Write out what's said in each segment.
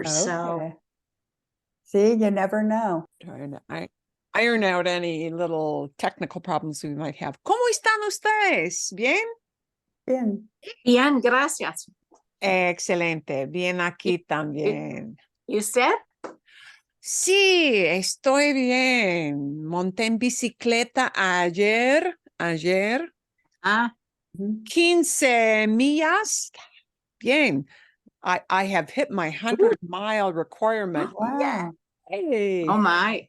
So Okay. See, you never know. trying to iron out any little technical problems we might have. ¿Cómo están ustedes? ¿Bien? Bien. bien, gracias. Excelente. Bien aquí también. ¿Y usted? Sí, estoy bien. Monté en bicicleta ayer. Ah, 15 millas. Bien. I have hit my 100-mile requirement. Wow. Yay. oh my.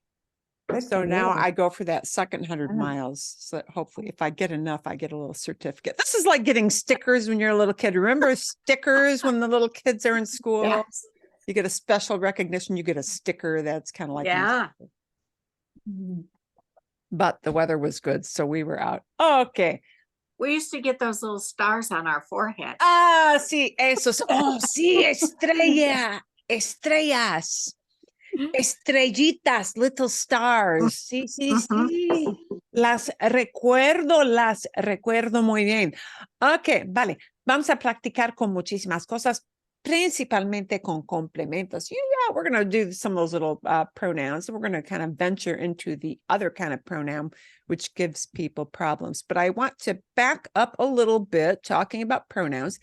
Good So for now you. I go for that second 100 miles. So that hopefully if I get enough, I get a little certificate. This is like getting stickers when you're a little kid. Remember stickers when the little kids are in school? Yes. You get a special recognition. You get a sticker. That's kind of like, Yeah. but the weather was good. So we were out. Okay. We used to get those little stars on our forehead. Ah, sí, esos. Oh, sí, estrella. Estrellas. Estrellitas, little stars. Sí, sí, sí. Las recuerdo muy bien. Ok, vale. Vamos a practicar con muchísimas cosas, principalmente con complementos. Yeah, we're going to do some of those little pronouns. We're going to kind of venture into the other kind of pronoun, which gives people problems. But I want to back up a little bit talking about pronouns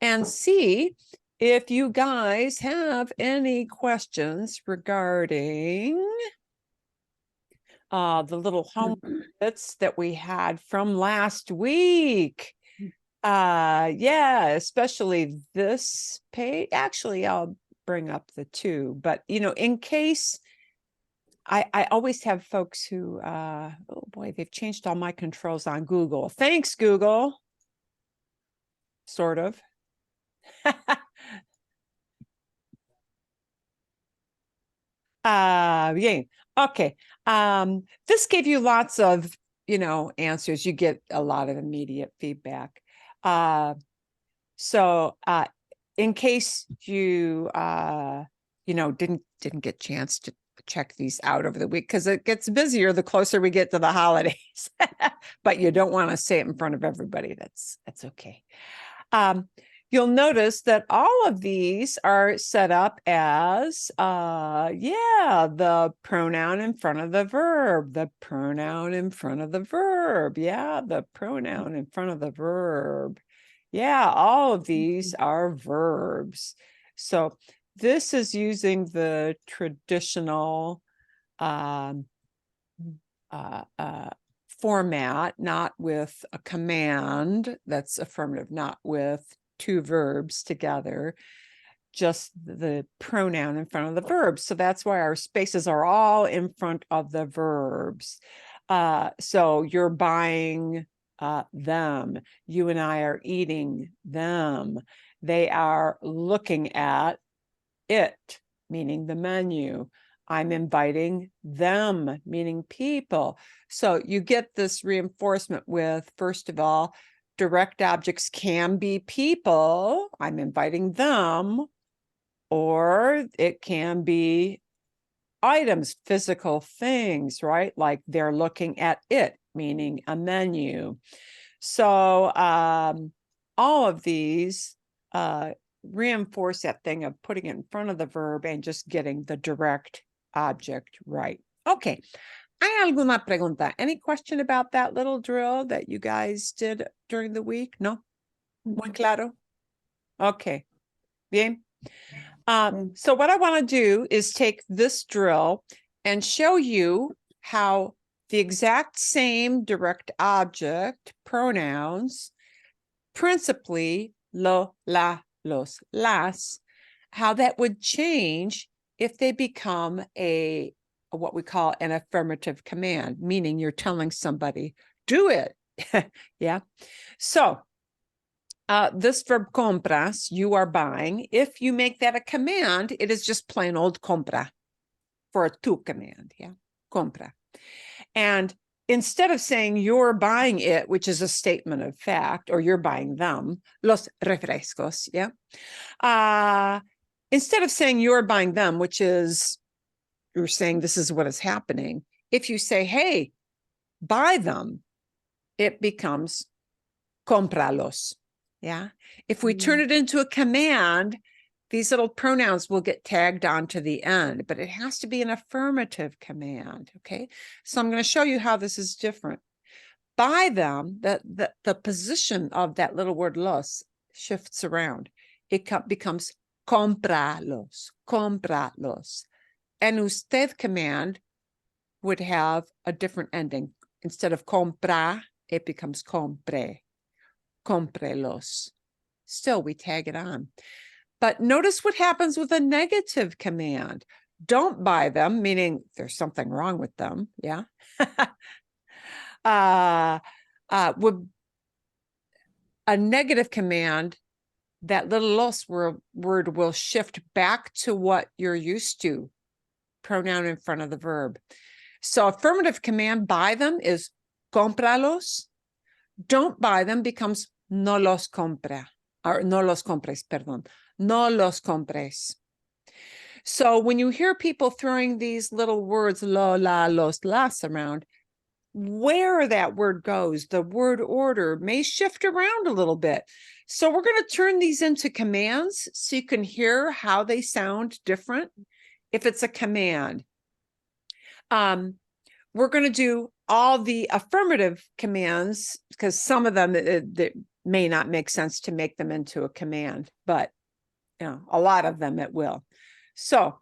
and see if you guys have any questions regarding the little home bits that we had from last week. Yeah, especially this page. Actually, I'll bring up the two, but in case I always have folks who oh boy, they've changed all my controls on Google. Thanks, Google. Sort of. Bien. Okay. This gave you lots of, answers. You get a lot of immediate feedback. So in case you, didn't get a chance to check these out over the week, because it gets busier the closer we get to the holidays, but you don't want to say it in front of everybody. That's okay. You'll notice that all of these are set up as, the pronoun in front of the verb, the pronoun in front of the verb. Yeah, the pronoun in front of the verb. Yeah, all of these are verbs. So this is using the traditional format, not with a command that's affirmative, not with two verbs together, just the pronoun in front of the verb. So that's why our spaces are all in front of the verbs. So you're buying them. You and I are eating them. They are looking at it, meaning the menu. I'm inviting them, meaning people. So you get this reinforcement with, first of all, direct objects can be people. I'm inviting them. Or it can be items, physical things, right? Like they're looking at it, meaning a menu. So all of these reinforce that thing of putting it in front of the verb and just getting the direct object right. Okay. ¿Hay alguna pregunta? Any question about that little drill that you guys did during the week? No? Muy claro? Okay. Bien. So what I want to do is take this drill and show you how the exact same direct object pronouns, principally lo, la, los, las, how that would change if they become what we call an affirmative command, meaning you're telling somebody, do it. Yeah. So this verb compras, you are buying. If you make that a command, it is just plain old compra for a tu command. Yeah. Compra. And instead of saying you're buying it, which is a statement of fact, or you're buying them, los refrescos. Yeah. Instead of saying you're buying them, which is you're saying this is what is happening. If you say, hey, buy them, it becomes compralos. Yeah. If we turn it into a command, these little pronouns will get tagged on to the end, but it has to be an affirmative command, okay? So I'm going to show you how this is different. By them, the position of that little word los shifts around. It becomes compralos, compralos. And usted command would have a different ending. Instead of compra, it becomes compre, comprelos. Still, we tag it on. But notice what happens with a negative command. Don't buy them, meaning there's something wrong with them. Yeah. Would a negative command, that little los word will shift back to what you're used to, pronoun in front of the verb. So affirmative command, buy them, is cómpralos. Don't buy them becomes no los compra, or no los compres, perdón, no los compres. So when you hear people throwing these little words, lo, la, los, las around, where that word goes, the word order may shift around a little bit. So we're going to turn these into commands so you can hear how they sound different. If it's a command, we're going to do all the affirmative commands because some of them that may not make sense to make them into a command, but you know, a lot of them it will. So,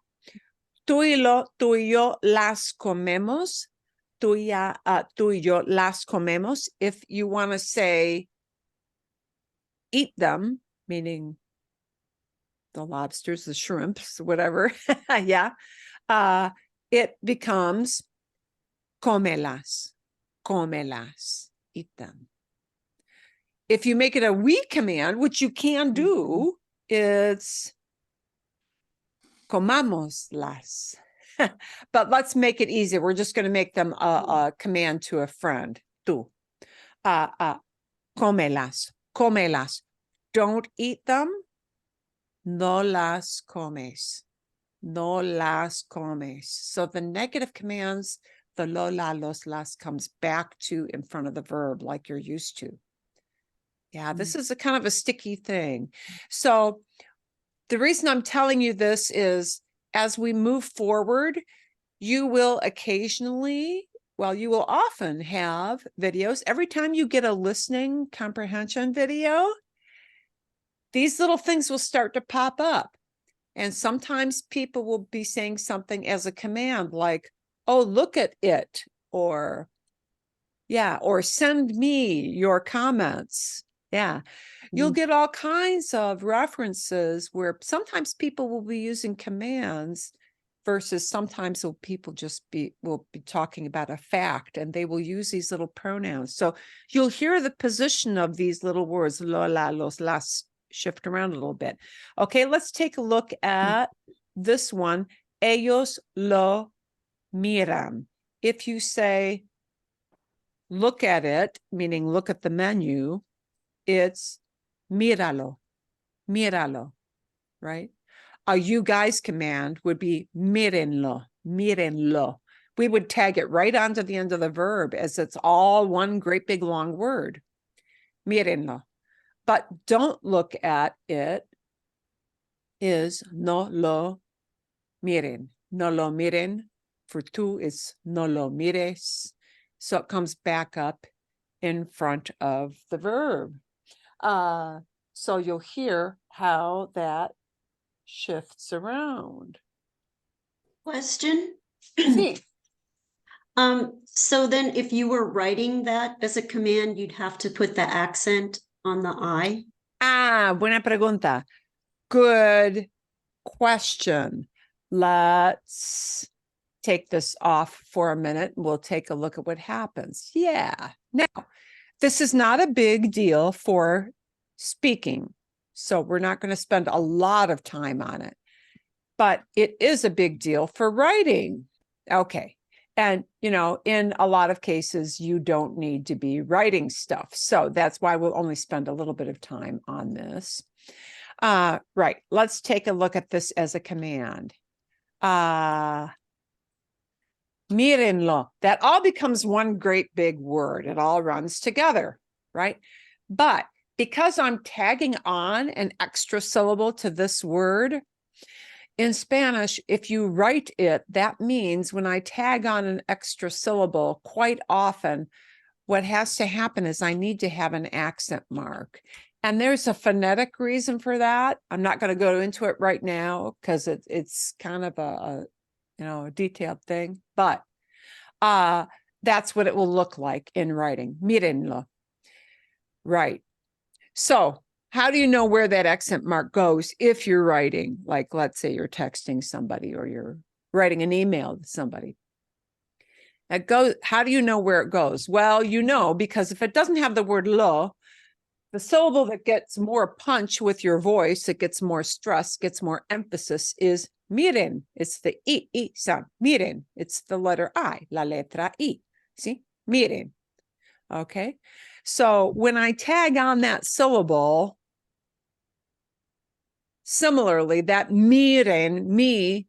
tú y yo las comemos. Tú y yo las comemos. If you want to say eat them, meaning the lobsters, the shrimps, whatever, yeah, it becomes cómelas, cómelas, eat them. If you make it a we command, which you can do, it's comámoslas. But let's make it easy. We're just going to make them a command to a friend. Tú. Cómelas, cómelas. Don't eat them. No las comes. No las comes. So the negative commands, the lo, la, los, las comes back to in front of the verb like you're used to. Yeah, this is a kind of a sticky thing. So the reason I'm telling you this is as we move forward, you will occasionally, well, you will often have videos. Every time you get a listening comprehension video, these little things will start to pop up. And sometimes people will be saying something as a command like, oh, look at it, or yeah, or send me your comments. Yeah, you'll get all kinds of references where sometimes people will be using commands versus sometimes people will be talking about a fact and they will use these little pronouns. So you'll hear the position of these little words, lo, la, los, las, shift around a little bit. Okay, let's take a look at this one. Ellos lo miran. If you say, look at it, meaning look at the menu, it's míralo, míralo, right? A you guys command would be mírenlo, mírenlo. We would tag it right onto the end of the verb as it's all one great big long word. Mírenlo. But don't look at it is no lo miren. No lo miren. For tú is no lo mires. So it comes back up in front of the verb. So you'll hear how that shifts around. Question. Sí. So then if you were writing that as a command, you'd have to put the accent on the I? Buena pregunta. Good question. Let's take this off for a minute and we'll take a look at what happens. Yeah. Now, this is not a big deal for speaking, so we're not going to spend a lot of time on it, but it is a big deal for writing. Okay. And, you know, in a lot of cases, you don't need to be writing stuff. So that's why we'll only spend a little bit of time on this. Right. Let's take a look at this as a command. Mírenlo. That all becomes one great big word. It all runs together, right? But because I'm tagging on an extra syllable to this word, in Spanish, if you write it, that means when I tag on an extra syllable, quite often, what has to happen is I need to have an accent mark. And there's a phonetic reason for that. I'm not going to go into it right now because it's kind of a detailed thing, but that's what it will look like in writing. Mírenlo. Right. So how do you know where that accent mark goes if you're writing, like, let's say you're texting somebody or you're writing an email to somebody? It goes, how do you know where it goes? Well, you know, because if it doesn't have the word lo, the syllable that gets more punch with your voice, it gets more stress, gets more emphasis is miren. It's the I sound. Miren. It's the letter I, la letra I. See? Miren. Okay. So when I tag on that syllable, similarly, that miren, me,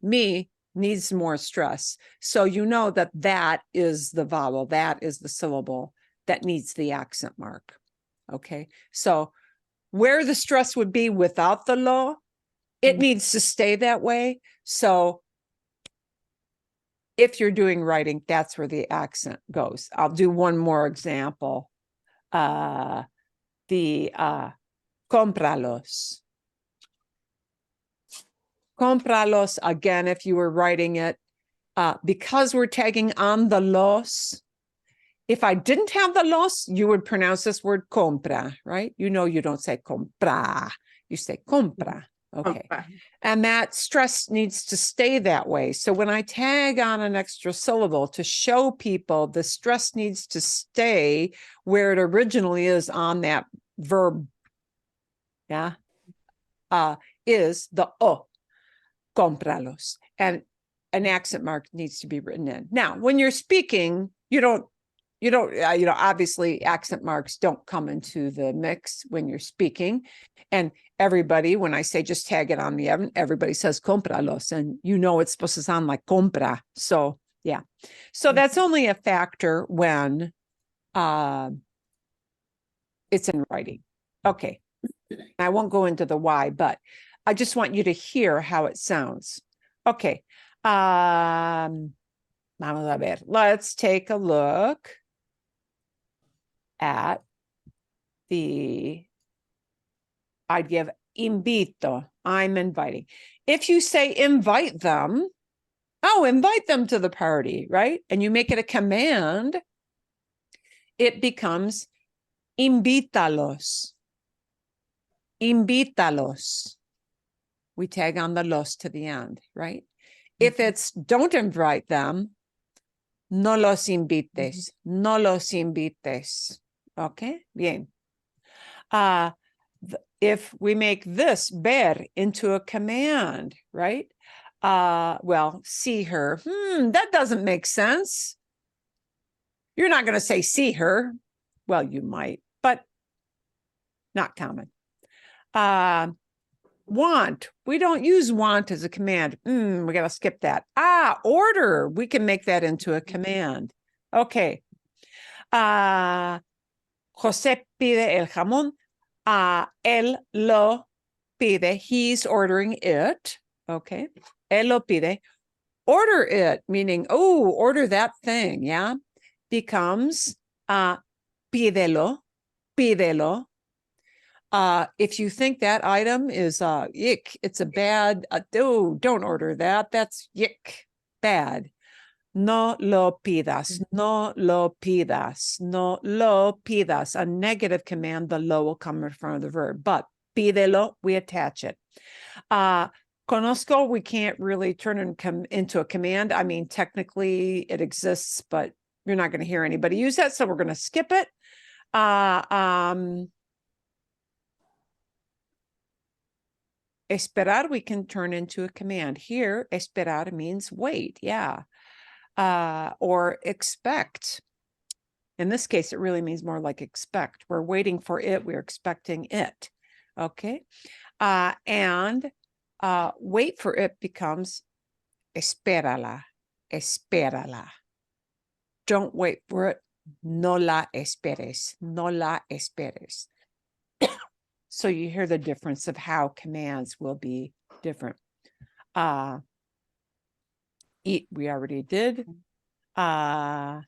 needs more stress. So you know that that is the vowel, that is the syllable that needs the accent mark. Okay. So where the stress would be without the lo, it needs to stay that way. So if you're doing writing, that's where the accent goes. I'll do one more example. Cómpralos. Cómpralos, again, if you were writing it, because we're tagging on the los, if I didn't have the los, you would pronounce this word compra, right? You know, you don't say compra, you say compra. Okay. And that stress needs to stay that way. So when I tag on an extra syllable to show people the stress needs to stay where it originally is on that verb, yeah, is the o, cómpralos. And an accent mark needs to be written in. Now, when you're speaking, you don't, obviously accent marks don't come into the mix when you're speaking. And everybody, when I say just tag it on the oven, everybody says cómpralos, and it's supposed to sound like compra. So yeah. So that's only a factor when it's in writing. Okay. I won't go into the why, but I just want you to hear how it sounds. Okay. Vamos a ver. Let's take a look at the idea of invito. I'm inviting. If you say invite them, invite them to the party, right? And you make it a command, it becomes invítalos. Invítalos. We tag on the los to the end, right? If it's don't invite them, no los invites, no los invites. Okay, bien. If we make this ver into a command, right? Well, see her. That doesn't make sense. You're not going to say see her. Well, you might, but not common. Want. We don't use want as a command. We got to skip that. Order. We can make that into a command. Okay. José pide el jamón. Él lo pide. He's ordering it. Okay. Él lo pide. Order it, meaning, order that thing. Yeah. Becomes pídelo. Pídelo. If you think that item is yick, it's a bad, don't order that. That's yick, bad. No lo pidas, no lo pidas, no lo pidas. A negative command, the lo will come in front of the verb, but pídelo, we attach it. Conozco, we can't really turn it into a command. I mean, technically it exists, but you're not going to hear anybody use that, so we're going to skip it. Esperar, we can turn into a command. Here, esperar means wait, yeah. Or expect. In this case, it really means more like expect. We're waiting for it. We're expecting it. Okay. And wait for it becomes espérala, espérala. Don't wait for it. No la esperes, no la esperes. So you hear the difference of how commands will be different. Eat, we already did. Traigo,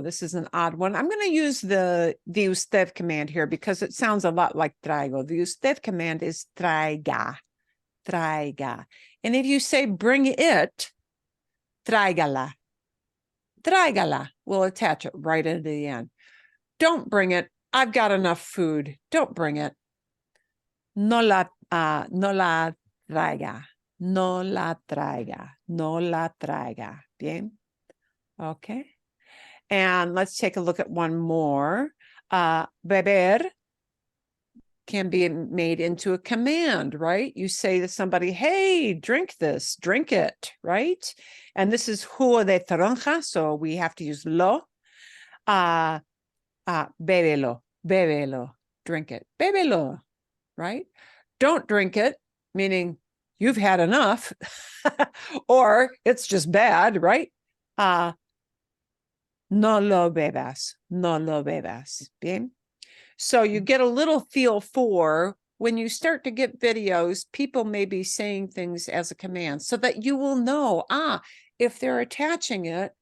this is an odd one. I'm going to use the usted command here because it sounds a lot like traigo. The usted command is traiga, traiga. And if you say bring it, tráigala, tráigala, we'll attach it right into the end. Don't bring it. I've got enough food. Don't bring it. No la traiga. No la traiga. No la traiga. Bien. Okay. And let's take a look at one more. Beber can be made into a command, right? You say to somebody, hey, drink this, drink it, right? And this is jugo de toronja, so we have to use lo. Bébelo, bébelo, drink it, bébelo, right? Don't drink it, meaning you've had enough, or it's just bad, right? No lo bebas, no lo bebas, bien? So you get a little feel for when you start to get videos, people may be saying things as a command so that you will know, if they're attaching it,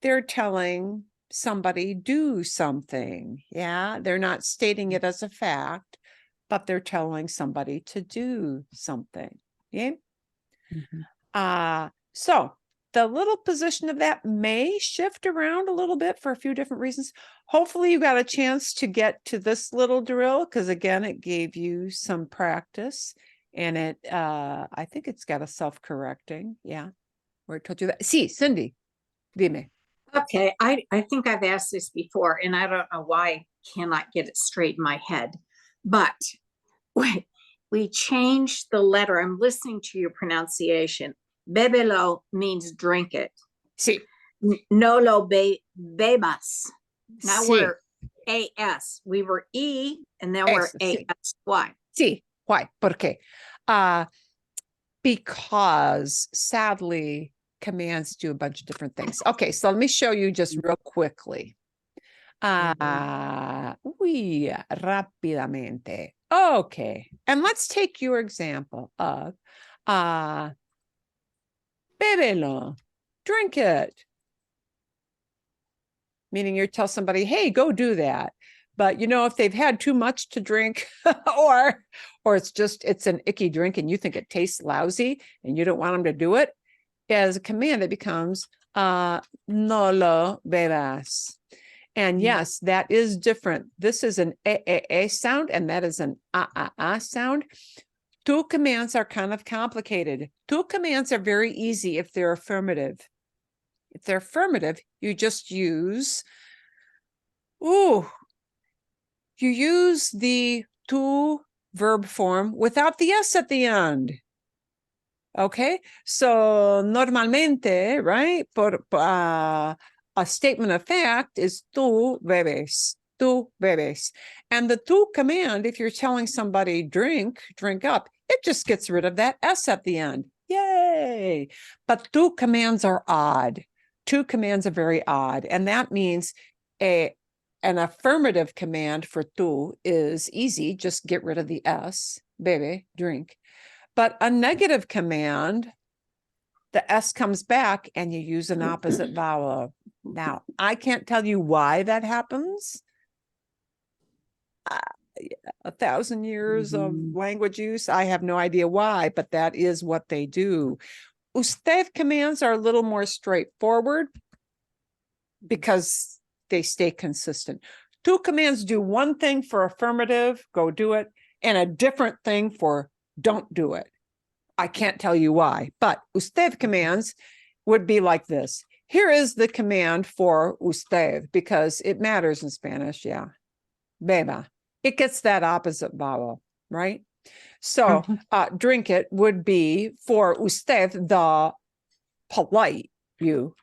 they're telling somebody do something. Yeah, they're not stating it as a fact, but they're telling somebody to do something. Yeah. So the little position of that may shift around a little bit for a few different reasons. Hopefully you got a chance to get to this little drill because again, it gave you some practice and it, I think it's got a self-correcting. Yeah. Where it told you that. See, Cindy, dime. Okay, I think I've asked this before, and I don't know why I cannot get it straight in my head. But we changed the letter. I'm listening to your pronunciation. Bebelo means drink it. Sí. No lo bebas. Now Sí. we're AS. We were E, and then we're Sí. AS. Why? Sí. Why? ¿Por qué? Because sadly, commands do a bunch of different things. Okay, so let me show you just real quickly. Rápidamente. Okay, and let's take your example of bébelo, drink it. Meaning you tell somebody, hey, go do that. But you know, if they've had too much to drink or it's an icky drink and you think it tastes lousy and you don't want them to do it, as a command, it becomes no lo bebas. And yes, that is different. This is an a sound and that is an a sound. Two commands are kind of complicated. Two commands are very easy if they're affirmative. If they're affirmative, you just use, you use the tu verb form without the s at the end. Okay, so normalmente, right, a statement of fact is tú bebes, tú bebes. And the tú command, if you're telling somebody drink up, it just gets rid of that s at the end. Yay! But tú commands are odd. Two commands are very odd, and that means an affirmative command for tú is easy, just get rid of the s, bebe, drink. But a negative command, the s comes back and you use an opposite vowel. Now, I can't tell you why that happens. 1,000 years of language use, I have no idea why, but that is what they do. Usted commands are a little more straightforward because they stay consistent. Two commands do one thing for affirmative, go do it, and a different thing for don't do it. I can't tell you why, but usted commands would be like this. Here is the command for usted because it matters in Spanish. Yeah. Beba. It gets that opposite vowel, right? So drink it would be for usted, the polite you.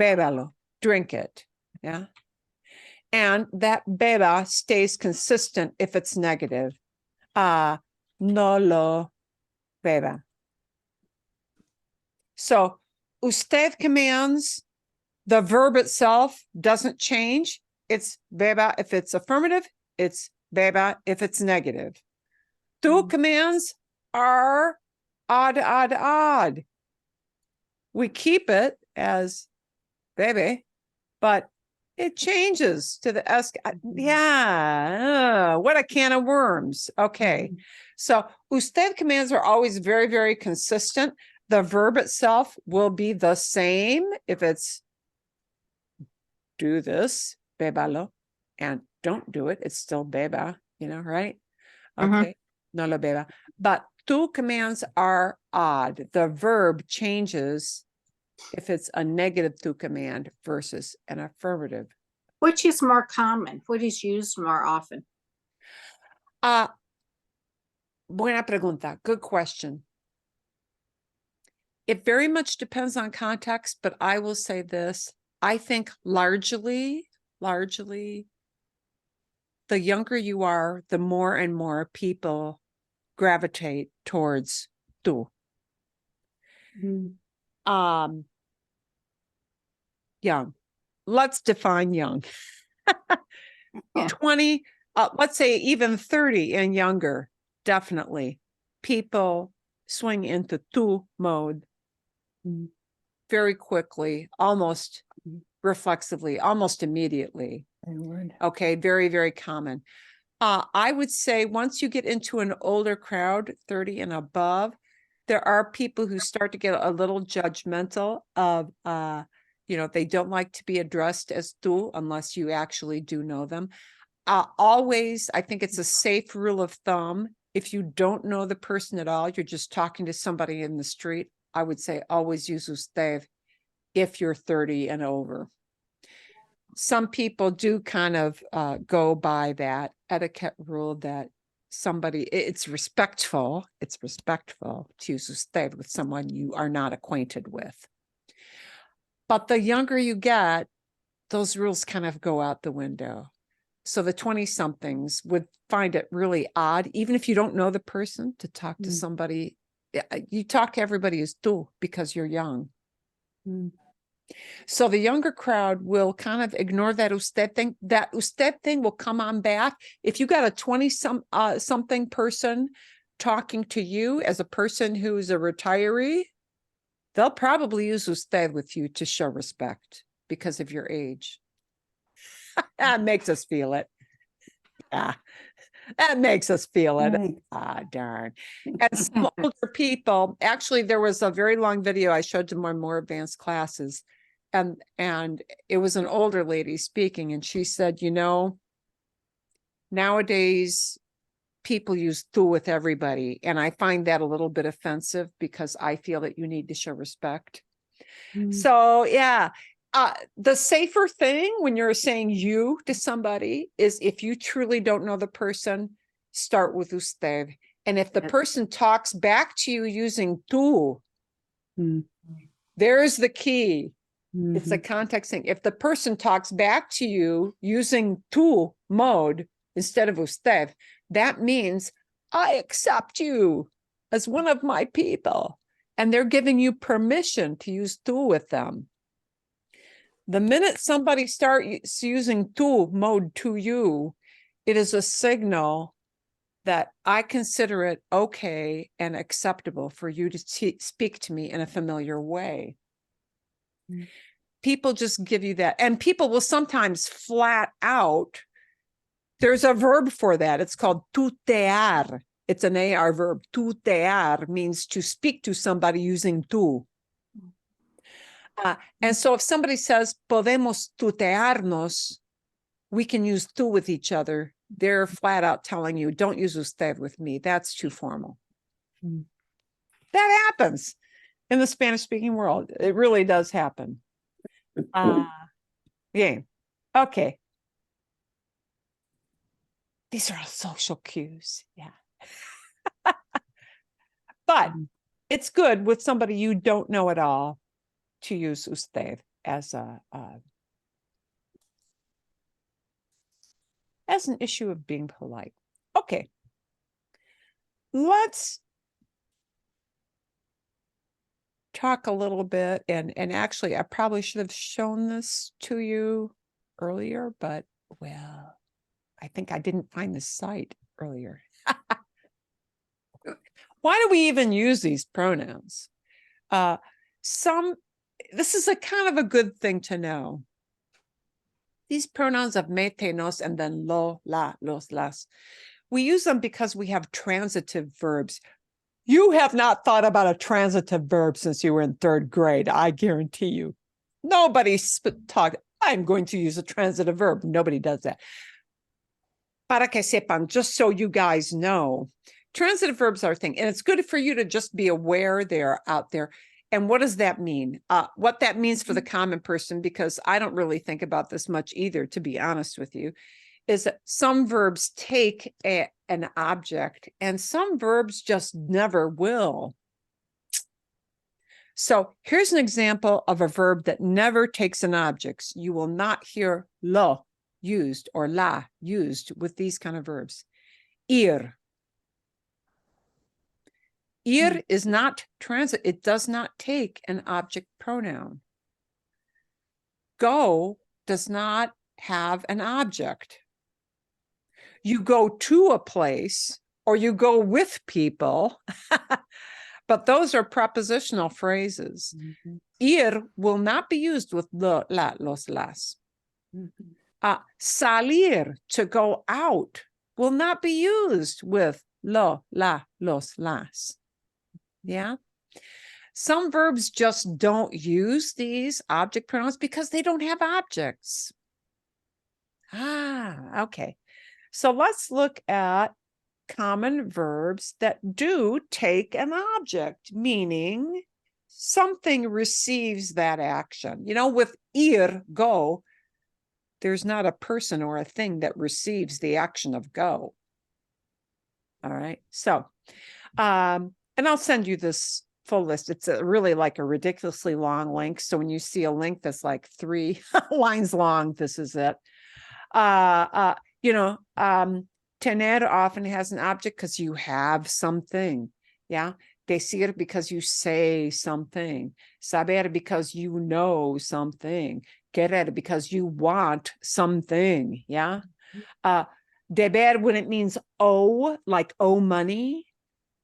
Bébalo, drink it. Yeah. And that beba stays consistent if it's negative. No lo beba. So usted commands, the verb itself doesn't change. it's beba if it's affirmative, it's beba if it's negative. Tu commands are odd, odd, odd. We keep it as bebe, but it changes to the S. Yeah, what a can of worms. Okay. So usted commands are always very, very consistent. The verb itself will be the same if it's do this, bébalo, and don't do it, it's still beba, right? Okay, no lo beba. But tu commands are odd. The verb changes if it's a negative tu command versus an affirmative. Which is more common? What is used more often? Buena pregunta. Good question. It very much depends on context, but I will say this. I think largely, the younger you are, the more and more people gravitate towards tu. Young. Let's define young. Yeah. 20, let's say even 30 and younger, definitely. People swing into tu mode very quickly, almost reflexively, almost immediately. Okay, very, very common. I would say once you get into an older crowd, 30 and above, there are people who start to get a little judgmental of, they don't like to be addressed as tu unless you actually do know them. Always, I think it's a safe rule of thumb. If you don't know the person at all, you're just talking to somebody in the street, I would say always use usted if you're 30 and over. Some people do kind of go by that etiquette rule that it's respectful to use usted with someone you are not acquainted with. But the younger you get, those rules kind of go out the window. So the 20-somethings would find it really odd, even if you don't know the person, to talk to somebody. You talk to everybody as tu because you're young. So the younger crowd will kind of ignore that usted thing. That usted thing will come on back. If you got a 20-something person talking to you as a person who's a retiree, they'll probably use usted with you to show respect because of your age. That makes us feel it. Yeah, that makes us feel it. Right. Darn. And some older people, actually, there was a very long video I showed to my more advanced classes. And it was an older lady speaking, and she said, nowadays people use tu with everybody. And I find that a little bit offensive because I feel that you need to show respect. So yeah, the safer thing when you're saying you to somebody is if you truly don't know the person, start with usted. And if the person talks back to you using tu, there's the key. It's a context thing. If the person talks back to you using tu mode instead of usted, that means I accept you as one of my people. And they're giving you permission to use tu with them. The minute somebody starts using tu mode to you, it is a signal that I consider it okay and acceptable for you to speak to me in a familiar way. People just give you that. And people will sometimes flat out, there's a verb for that. It's called tutear. It's an AR verb. Tutear means to speak to somebody using tu. And so if somebody says, podemos tutearnos, we can use tu with each other, they're flat out telling you, don't use usted with me. That's too formal. That happens in the Spanish-speaking world. It really does happen. Yeah. Okay. These are all social cues. Yeah. But it's good with somebody you don't know at all to use usted as an issue of being polite. Okay. Let's talk a little bit, and actually I probably should have shown this to you earlier, but Well, I think I didn't find the site earlier. Why do we even use these pronouns? This is a kind of a good thing to know. These pronouns of me, te, nos, and then lo, la, los, las. We use them because we have transitive verbs. You have not thought about a transitive verb since you were in 3rd grade, I guarantee you. Nobody's taught, I'm going to use a transitive verb. Nobody does that. Para que sepan, just so you guys know, transitive verbs are a thing, and it's good for you to just be aware they're out there. And what does that mean? What that means for the common person, because I don't really think about this much either, to be honest with you, is that some verbs take an object and some verbs just never will. So here's an example of a verb that never takes an object. You will not hear lo used or la used with these kind of verbs. Ir. Ir is not transit. It does not take an object pronoun. Go does not have an object. You go to a place or you go with people, but those are prepositional phrases. Ir will not be used with lo, la, los, las. Salir, to go out, will not be used with lo, la, los, las. Yeah. Some verbs just don't use these object pronouns because they don't have objects. Okay. So let's look at common verbs that do take an object, meaning something receives that action. You know, with ir, go, there's not a person or a thing that receives the action of go. All right. So, and I'll send you this full list. It's really like a ridiculously long link. So when you see a link that's like 3 lines long, this is it. Tener often has an object because you have something. Yeah. Decir because you say something. Saber because you know something. Querer because you want something. Yeah. Deber when it means owe, like owe money.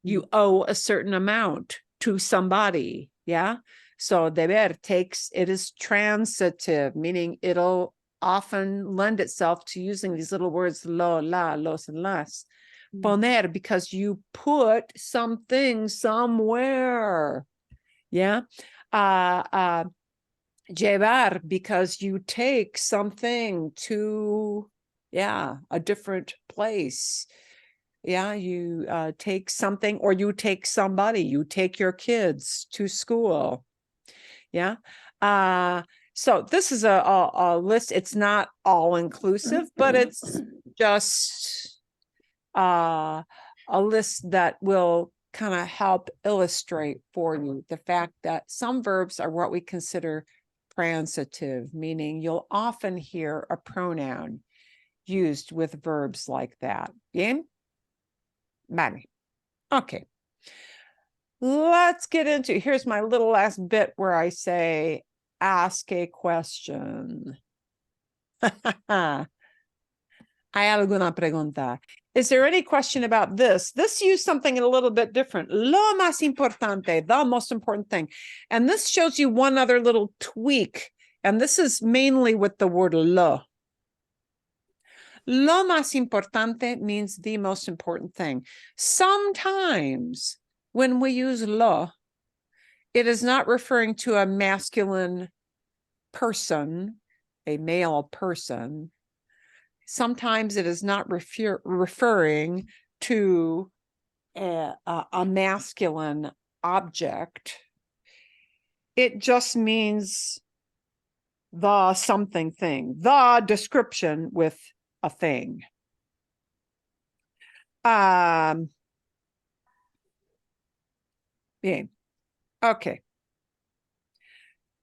You owe a certain amount to somebody. Yeah. So deber it is transitive, meaning it'll often lend itself to using these little words lo, la, los, and las. Poner because you put something somewhere. Yeah. Llevar because you take something to, a different place. Yeah, you take something or you take somebody, you take your kids to school. Yeah. So this is a list. It's not all inclusive, but it's just a list that will kind of help illustrate for you the fact that some verbs are what we consider transitive, meaning you'll often hear a pronoun used with verbs like that. Bien? Vale. Okay. Let's get into, here's my little last bit where I say, ask a question. ¿Hay alguna pregunta? Is there any question about this? This used something a little bit different. Lo más importante, the most important thing. And this shows you one other little tweak. And this is mainly with the word lo. Lo más importante means the most important thing. Sometimes when we use lo, it is not referring to a masculine person, a male person. Sometimes it is not referring to a masculine object. It just means the something thing, the description with a thing. Yeah. Okay.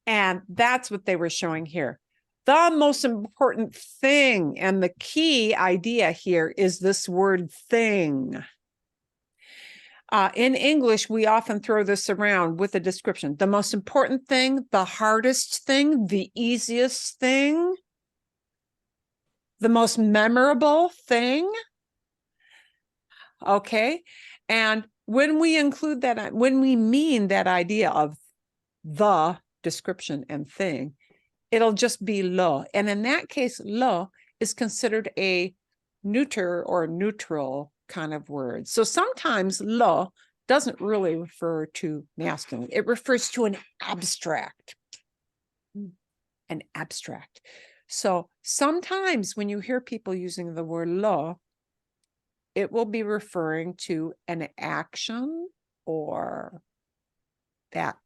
And that's what they were showing here. The most important thing and the key idea here is this word thing. In English, we often throw this around with a description. The most important thing, the hardest thing, the easiest thing. the most memorable thing. Okay. And when we include that, when we mean that idea of the description and thing, it'll just be lo. And in that case, lo is considered a neuter or neutral kind of word. So sometimes lo doesn't really refer to masculine. It refers to an abstract. An abstract. So sometimes when you hear people using the word lo, it will be referring to an action or that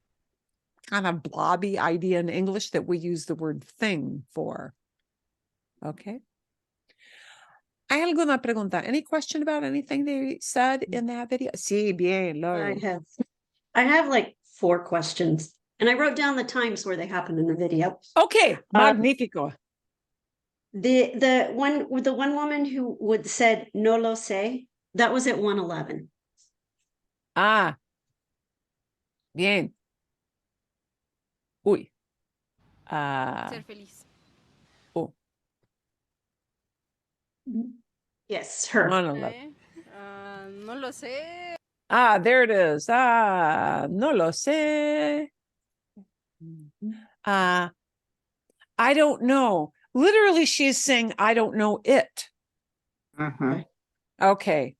kind of blobby idea in English that we use the word thing for. Okay. ¿Hay alguna pregunta? Any question about anything they said in that video? Sí, bien, Lori. I have like 4 questions, and I wrote down the times where they happen in the video. Okay, magnifico. The one with the one woman who would said no lo sé, that was at 111. Ah, bien. Uy. Ser feliz. Oh, Yes, her. 111. No lo sé. Ah, there it is. Ah, no lo sé. I don't know. Literally, she's saying, I don't know it. Okay.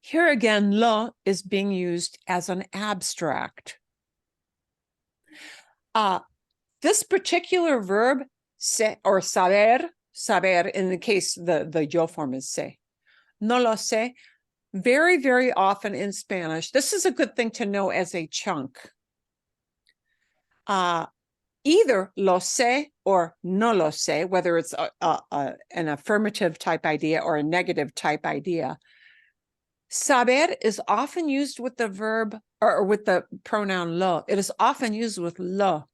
Here again, lo is being used as an abstract. This particular verb, se or saber in the case the yo form is se. No lo sé. Very, very often in Spanish, this is a good thing to know as a chunk. Either lo sé or no lo sé, whether it's an affirmative type idea or a negative type idea. Saber is often used with the verb or with the pronoun lo. It is often used with lo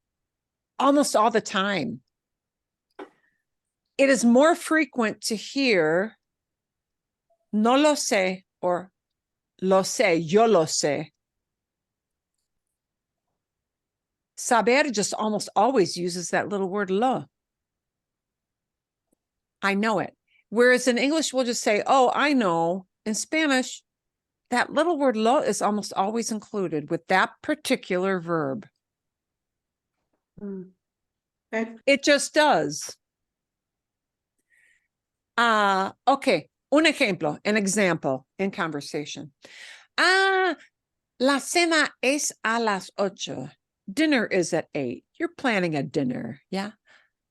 almost all the time. It is more frequent to hear no lo sé or lo sé, yo lo sé. Saber just almost always uses that little word lo. I know it. Whereas in English, we'll just say, oh, I know. In Spanish, that little word lo is almost always included with that particular verb. Okay. It just does. Okay, un ejemplo, an example in conversation. La cena es a las 8. Dinner is at 8. You're planning a dinner, yeah?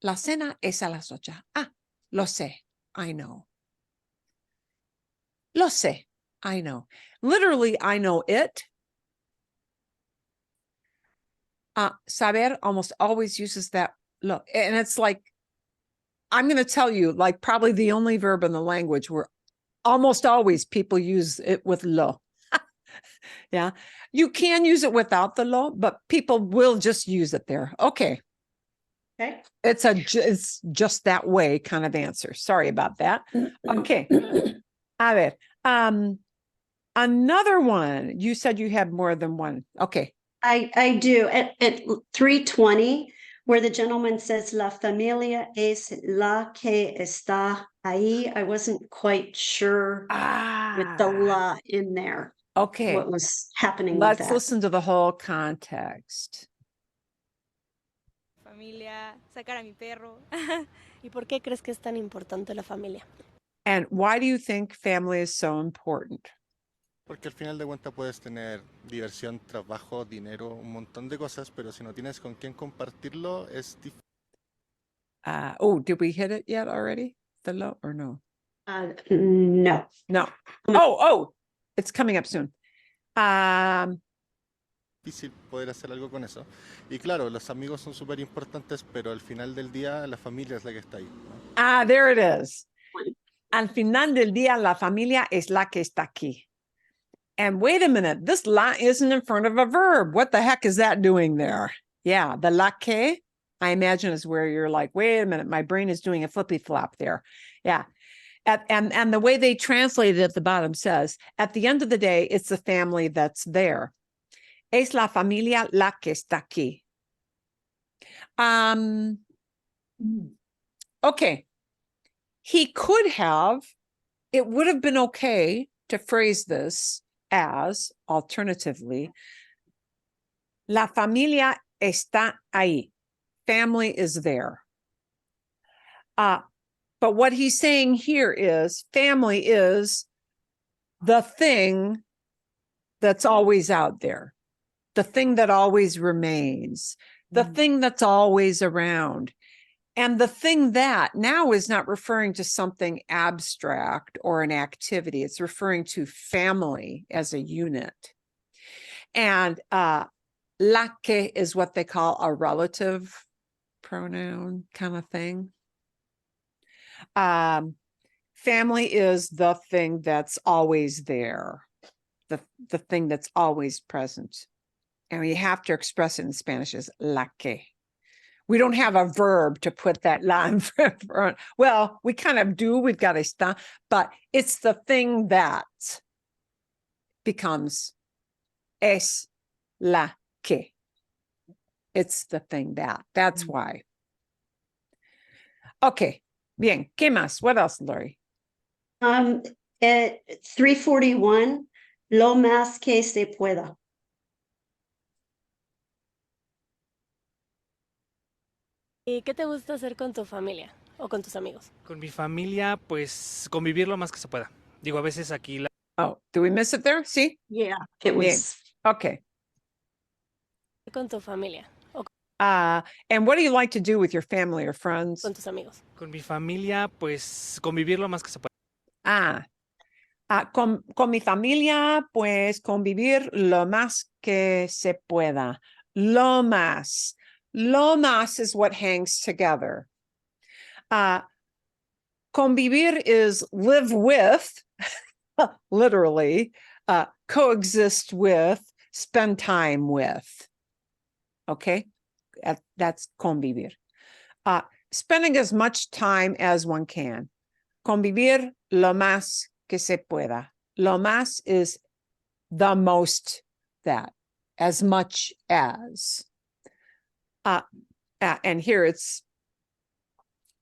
La cena es a las 8. Lo sé, I know. Lo sé, I know. Literally, I know it. Saber almost always uses that lo. And it's like, I'm going to tell you, like probably the only verb in the language where almost always people use it with lo. Yeah. You can use it without the lo, but people will just use it there. Okay. Okay. It's just that way kind of answer. Sorry about that. Okay. A ver. Another one. You said you had more than one. Okay. I do at 3:20, where the gentleman says la familia es la que está ahí. I wasn't quite sure with the la in there Okay. what was happening with Let's that. listen to the whole context. Familia, sacar a mi perro. ¿Y por qué crees que es tan importante la familia? And why do you think family is so important? Porque al final de cuentas puedes tener diversión, trabajo, dinero, un montón de cosas, pero si no tienes con quién compartirlo, es difícil. Did we hit it yet already? The lo or no? No. No. Oh, it's coming up soon. Difícil poder hacer algo con eso. Y claro, los amigos son súper importantes, pero al final del día la familia es la que está ahí, ¿no? There it is. Al final del día, la familia es la que está aquí. And wait a minute, this la isn't in front of a verb. What the heck is that doing there? Yeah, the la que, I imagine, is where you're like, wait a minute, my brain is doing a flippy flop there. Yeah. And the way they translate it at the bottom says, at the end of the day, it's the family that's there. Es la familia la que está aquí. Okay. He could have, it would have been okay to phrase this as, alternatively, la familia está ahí. Family is there. But what he's saying here is family is the thing that's always out there, the thing that always remains, the thing that's always around. And the thing that now is not referring to something abstract or an activity. It's referring to family as a unit. And la que is what they call a relative pronoun kind of thing. Family is the thing that's always there, the thing that's always present. And you have to express it in Spanish as la que. We don't have a verb to put that la in front. Well, we kind of do. We've got está, but it's the thing that becomes es la que. It's the thing that. That's why. Okay. Bien. ¿Qué más? What else, Lori? At 341, lo más que se pueda. ¿Y qué te gusta hacer con tu familia o con tus amigos? Con mi familia, pues convivir lo más que se pueda. Digo, a veces aquí la... Oh, do we miss it there? See? Yeah. It was Okay. Con tu familia o And what do you like to do with your family or friends? con tus amigos. Con mi familia, pues convivir lo más que se pueda. Con mi familia, pues convivir lo más que se pueda. Lo más. Lo más is what hangs together. Convivir is live with, literally, coexist with, spend time with. Okay? That's convivir. Spending as much time as one can. Convivir lo más que se pueda. Lo más is the most that, as much as. And here it's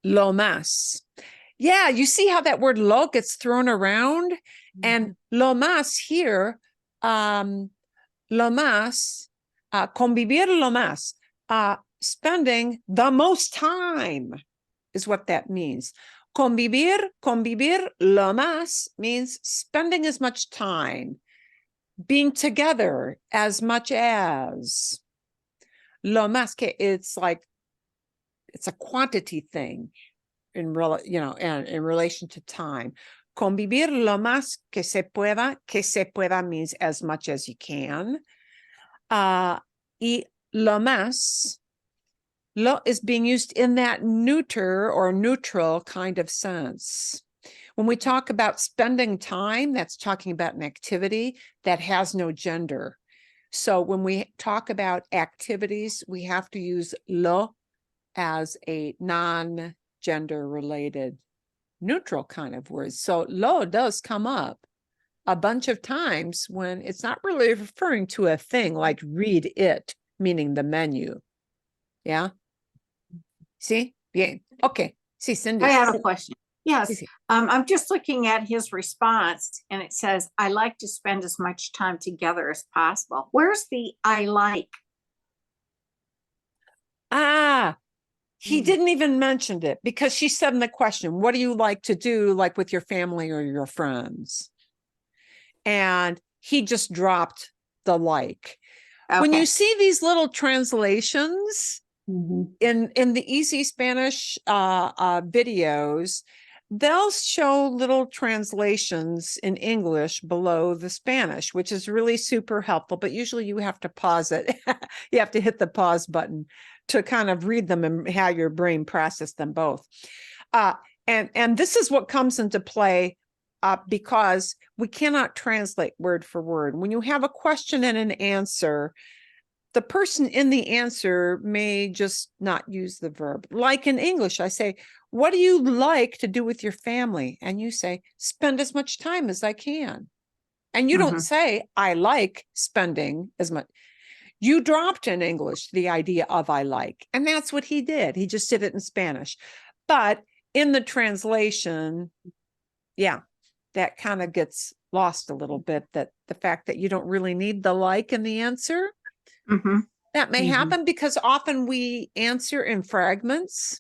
lo más. Yeah, you see how that word lo gets thrown around? And lo más here, lo más, convivir lo más, spending the most time is what that means. Convivir lo más means spending as much time, being together as much as. Lo más que, it's like, it's a quantity thing in relation to time. Convivir lo más que se pueda means as much as you can. Y lo más, lo is being used in that neuter or neutral kind of sense. When we talk about spending time, that's talking about an activity that has no gender. So when we talk about activities, we have to use lo as a non-gender related neutral kind of word. So lo does come up a bunch of times when it's not really referring to a thing like read it, meaning the menu. Yeah. See? Bien. Okay. Sí, Cindy. I have a question. Yes. Sí, sí. I'm just looking at his response and it says, I like to spend as much time together as possible. Where's the I like? He didn't even mention it because she said in the question, what do you like to do like with your family or your friends? And he just dropped the like. When you see these little translations in the Easy Spanish videos, they'll show little translations in English below the Spanish, which is really super helpful, but usually you have to pause it. You have to hit the pause button to kind of read them and have your brain process them both. And this is what comes into play because we cannot translate word for word. When you have a question and an answer, the person in the answer may just not use the verb. Like in English, I say, what do you like to do with your family? And you say, spend as much time as I can. And you don't say, I like spending as much. You dropped in English the idea of I like. And that's what he did. He just did it in Spanish. But in the translation, yeah, that kind of gets lost a little bit, that the fact that you don't really need the like in the answer. Mhm. That may Mhm. happen because often we answer in fragments,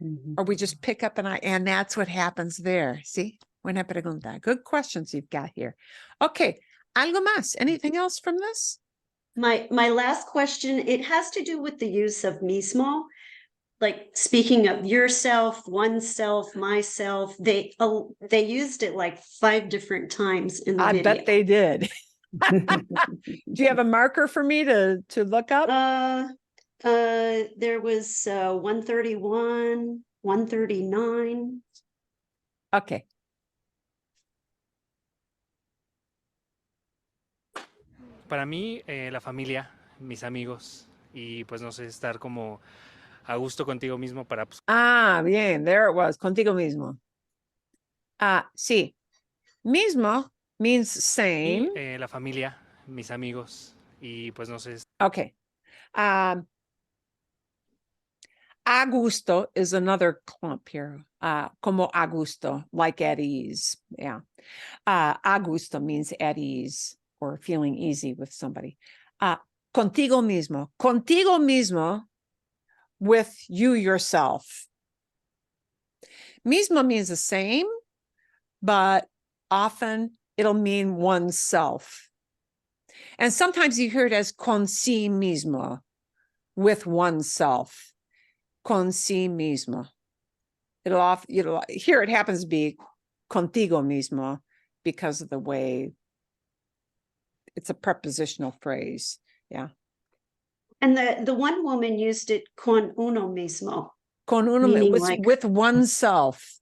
Mhm. or we just pick up and that's what happens there. See? Buena pregunta. Good questions you've got here. Okay. Algo más? Anything else from this? My last question, it has to do with the use of mismo, like speaking of yourself, oneself, myself. They used it like 5 different times in the I video. bet they did. Do you have a marker for me to look up? There was 131, 139. Okay. Para mí, la familia, mis amigos y pues no sé, estar como a gusto contigo mismo para pues, Ah, bien, there it was. Contigo mismo. Sí. Mismo means same. y, la familia, mis amigos y pues no sé. Okay. A gusto is another clump here. Como a gusto, like at ease. Yeah. A gusto means at ease or feeling easy with somebody. Contigo mismo. Contigo mismo, with you yourself. Mismo means the same, but often it'll mean oneself. And sometimes you hear it as con sí mismo, with oneself. Con sí mismo. Here it happens to be contigo mismo because of the way it's a prepositional phrase. Yeah. And the one woman used it con uno mismo. Con uno, Meaning like- with oneself.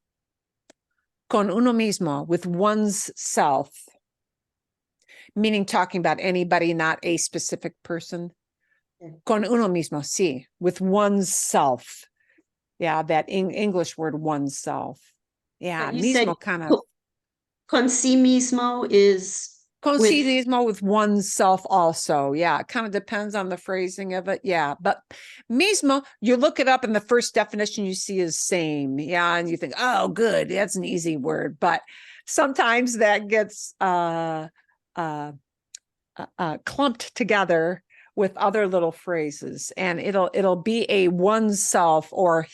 Con uno mismo, with one's self. Meaning talking about anybody, not a specific person. Con uno mismo, sí, with one's self. Yeah, that English word oneself. Yeah, But you mismo said kind of. con sí mismo is Con with- sí mismo with oneself also. Yeah, it kind of depends on the phrasing of it. Yeah, but mismo, you look it up and the first definition you see is same. Yeah, and you think, oh, good, that's an easy word. But sometimes that gets clumped together with other little phrases, and it'll be a oneself or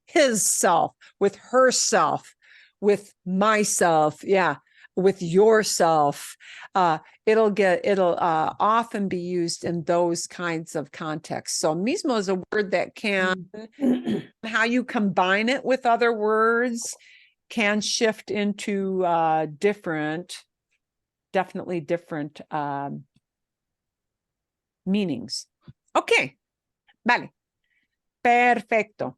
his self, with herself, with myself, yeah, with yourself. It'll often be used in those kinds of contexts. So mismo is a word that can, how you combine it with other words can shift into definitely different meanings. Okay, vale. Perfecto.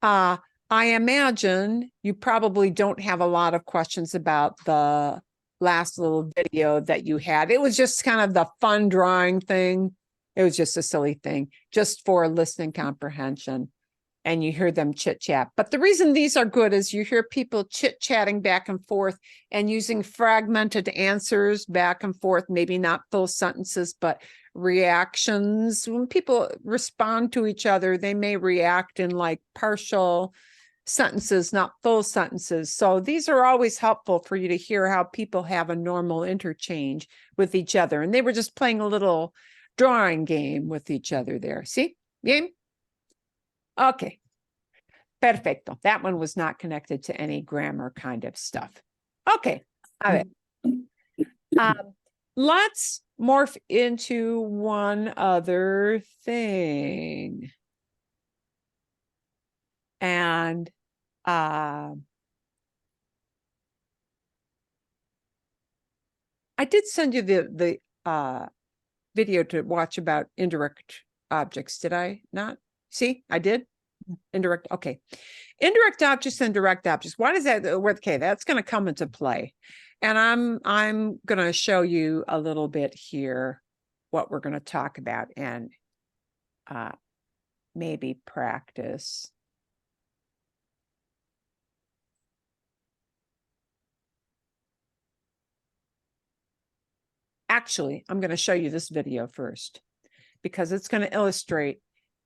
I imagine you probably don't have a lot of questions about the last little video that you had. It was just kind of the fun drawing thing. It was just a silly thing, just for listening comprehension. And you hear them chit chat. But the reason these are good is you hear people chit chatting back and forth and using fragmented answers back and forth, maybe not full sentences, but reactions. When people respond to each other, they may react in like partial sentences, not full sentences. So these are always helpful for you to hear how people have a normal interchange with each other. And they were just playing a little drawing game with each other there. See? Game? Okay. Perfecto. That one was not connected to any grammar kind of stuff. Okay. A ver. Let's morph into one other thing. And I did send you the video to watch about indirect objects. Did I not? See, I did. Indirect. Okay. Indirect objects and direct objects. Why does that? Okay, that's going to come into play. And I'm going to show you a little bit here what we're going to talk about and maybe practice. Actually, I'm going to show you this video first because it's going to illustrate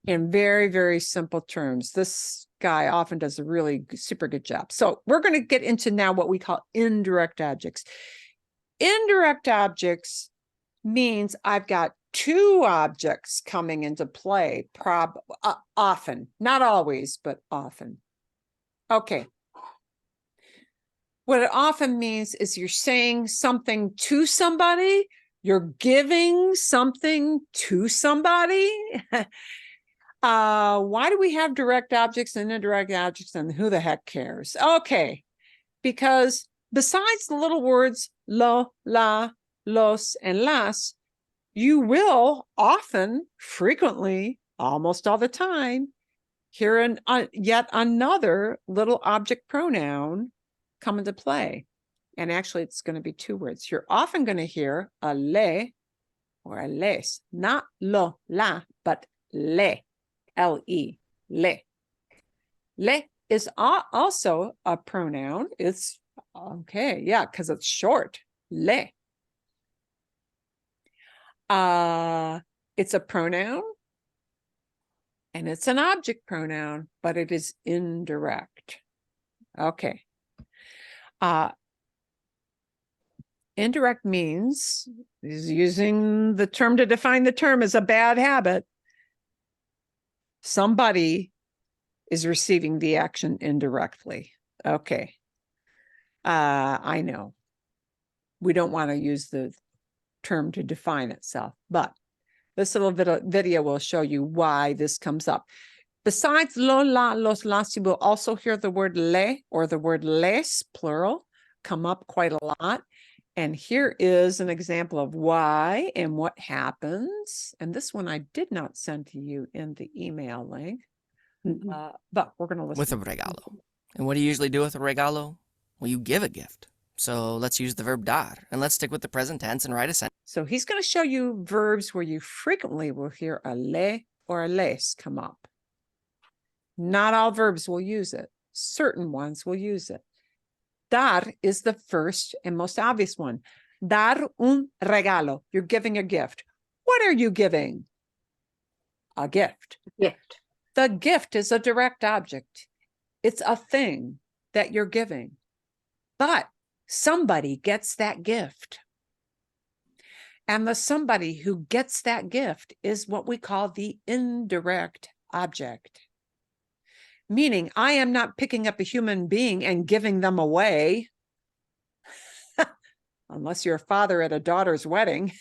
in very, very simple terms. This guy often does a really super good job. So we're going to get into now what we call indirect objects. Indirect objects means I've got two objects coming into play, often, not always, but often. Okay. What it often means is you're saying something to somebody, you're giving something to somebody. Why do we have direct objects and indirect objects, and who the heck cares? Okay, because besides the little words lo, la, los, and las, you will often, frequently, almost all the time, hear yet another little object pronoun come into play. And actually, it's going to be two words. You're often going to hear a le or a les, not lo, la, but le, L-E, le. Le is also a pronoun. It's okay, yeah, because it's short, le. It's a pronoun and it's an object pronoun, but it is indirect. Okay. Indirect means is using the term to define the term is a bad habit. Somebody is receiving the action indirectly. Okay. I know. We don't want to use the term to define itself, but this little video will show you why this comes up. Besides lo, la, los, las, you will also hear the word le or the word les, plural, come up quite a lot. And here is an example of why and what happens. And this one I did not send to you in the email link, but we're going to listen. With a regalo. And what do you usually do with a regalo? Well, you give a gift. So let's use the verb dar, and let's stick with the present tense and write a sentence. So he's going to show you verbs where you frequently will hear a le or a les come up. Not all verbs will use it. Certain ones will use it. Dar is the first and most obvious one. Dar un regalo. You're giving a gift. What are you giving? A gift. Gift. The gift is a direct object. It's a thing that you're giving. But somebody gets that gift. And the somebody who gets that gift is what we call the indirect object. Meaning, I am not picking up a human being and giving them away. Unless you're a father at a daughter's wedding.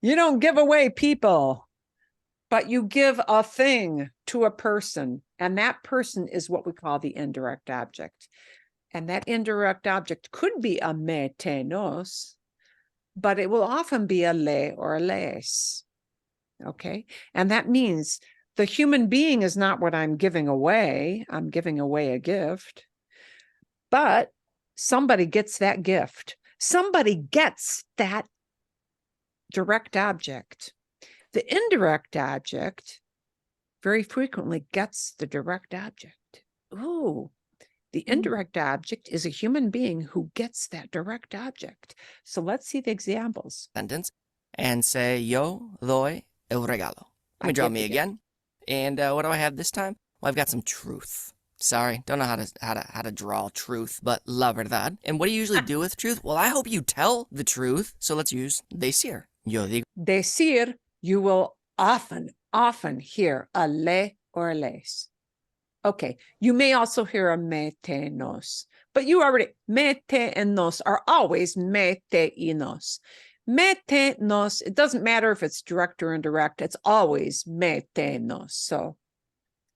You don't give away people, but you give a thing to a person. And that person is what we call the indirect object. And that indirect object could be a me, te, nos, but it will often be a le or a les. Okay. And that means the human being is not what I'm giving away. I'm giving away a gift, but somebody gets that gift. Somebody gets that direct object. The indirect object very frequently gets the direct object. Ooh, the indirect object is a human being who gets that direct object. So let's see the examples. Sentence and say, yo doy el regalo. Let me draw me again. And what do I have this time? Well, I've got some truth. Sorry, don't know how to draw truth, but la verdad. And what do you usually do with truth? Well, I hope you tell the truth. So let's use decir. Yo digo. Decir, you will often hear a le or a les. Okay, you may also hear a me, te, nos, but you already, me, te, and nos are always me, te, y nos. Me, te, nos, it doesn't matter if it's direct or indirect, it's always me, te, nos. So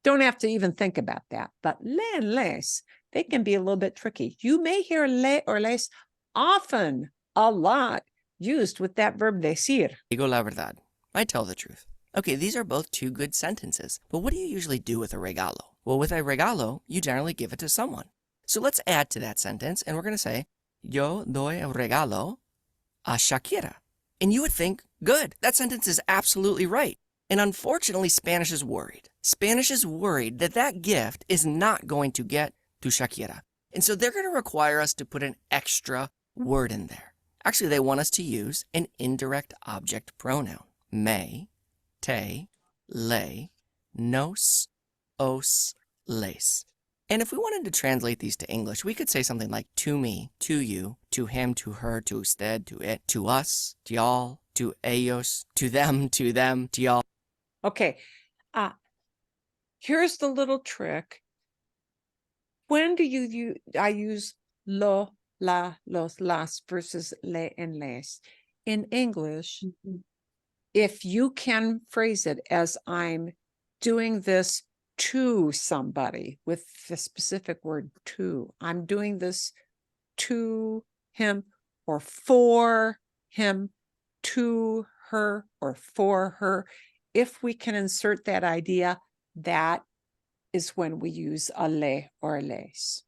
don't have to even think about that. But le and les, they can be a little bit tricky. You may hear le or les often, a lot, used with that verb decir. Digo la verdad. I tell the truth. Okay, these are both two good sentences, but what do you usually do with a regalo? Well, with a regalo, you generally give it to someone. So let's add to that sentence, and we're going to say, yo doy el regalo a Shakira. And you would think, good, that sentence is absolutely right. And unfortunately, Spanish is worried. Spanish is worried that that gift is not going to get to Shakira. And so they're going to require us to put an extra word in there. Actually, they want us to use an indirect object pronoun. Me, te, le, nos, os, les. And if we wanted to translate these to English, we could say something like to me, to you, to him, to her, to usted, to it, to us, to y'all, to ellos, to them, to y'all. Okay. Here's the little trick. When do I use lo, la, los, las versus le and les? In English, if you can phrase it as I'm doing this to somebody with the specific word to, I'm doing this to him or for him, to her or for her. If we can insert that idea, that is when we use a le or a les.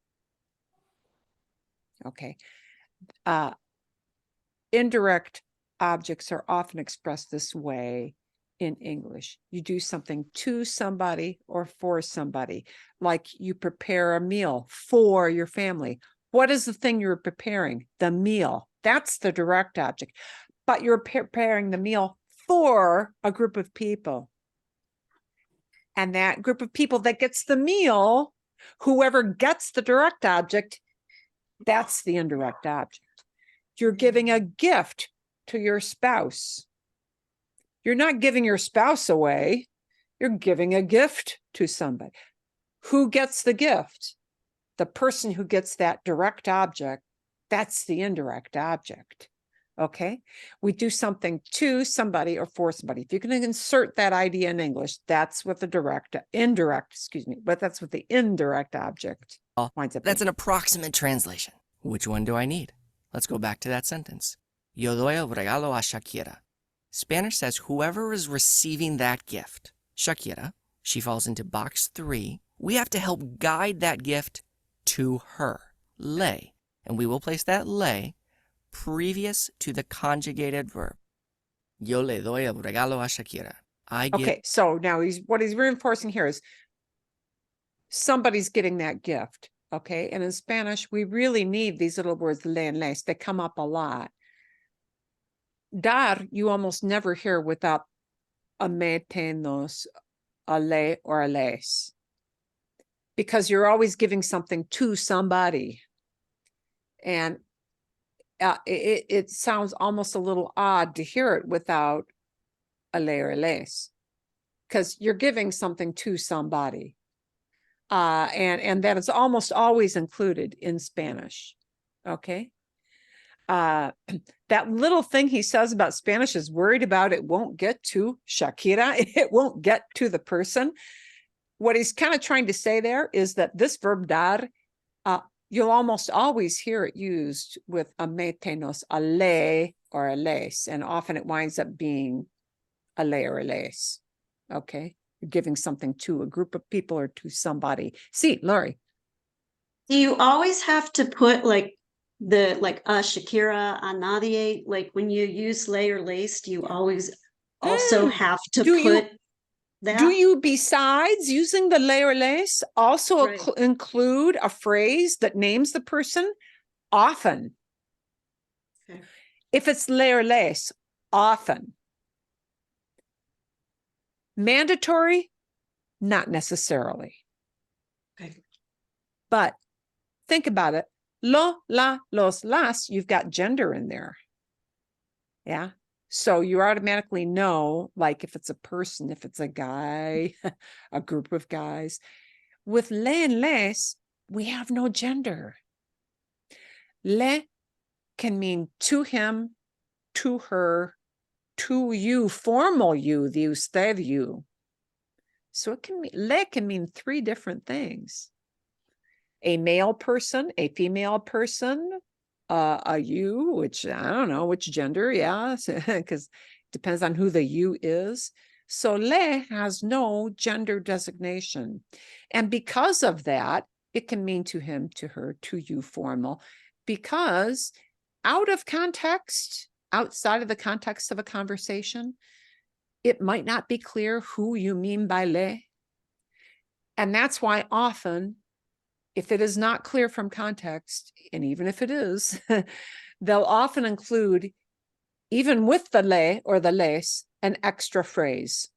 Okay. Indirect objects are often expressed this way in English. You do something to somebody or for somebody, like you prepare a meal for your family. What is the thing you're preparing? The meal. That's the direct object. But you're preparing the meal for a group of people. And that group of people that gets the meal, whoever gets the direct object, that's the indirect object. You're giving a gift to your spouse. You're not giving your spouse away. You're giving a gift to somebody. Who gets the gift? The person who gets that direct object, that's the indirect object. Okay, we do something to somebody or for somebody. If you can insert that idea in English, that's what the but that's what the indirect object winds up That's being. an approximate translation. Which one do I need? Let's go back to that sentence. Yo doy el regalo a Shakira. Spanish says whoever is receiving that gift, Shakira, she falls into box 3. We have to help guide that gift to her, le, and we will place that le previous to the conjugated verb. Yo le doy el regalo a Shakira. I give. Okay, so now what he's reinforcing here is somebody's getting that gift. Okay, and in Spanish, we really need these little words, le and les. They come up a lot. Dar, you almost never hear without a me, te, nos, a le, or a les. Because you're always giving something to somebody. And it sounds almost a little odd to hear it without a le or a les. Because you're giving something to somebody. And that is almost always included in Spanish. Okay. That little thing he says about Spanish is worried about it won't get to Shakira. It won't get to the person. What he's kind of trying to say there is that this verb dar, you'll almost always hear it used with a me, te, nos, a le, or a les. And often it winds up being a le or a les. Okay. You're giving something to a group of people or to somebody. See, Lori. Do you always have to put like Shakira, a nadie, like when you use lay or lace, do you always also have to put that? Do you, besides using the le or les, also Right. include a phrase that names the person? Often. Okay. If it's le or les, often. Mandatory? Not necessarily. Okay. But think about it. Lo, la, los, las, you've got gender in there. Yeah. So you automatically know, like if it's a person, if it's a guy, a group of guys. With le and les, we have no gender. Le can mean to him, to her, to you, formal you, the usted you. So it can mean, le can mean 3 different things. A male person, a female person, a you, which I don't know which gender, yeah, because it depends on who the you is. So le has no gender designation. And because of that, it can mean to him, to her, to you, formal, because out of context, outside of the context of a conversation, it might not be clear who you mean by le. And that's why often, if it is not clear from context, and even if it is, they'll often include, even with the le or the les, an extra phrase.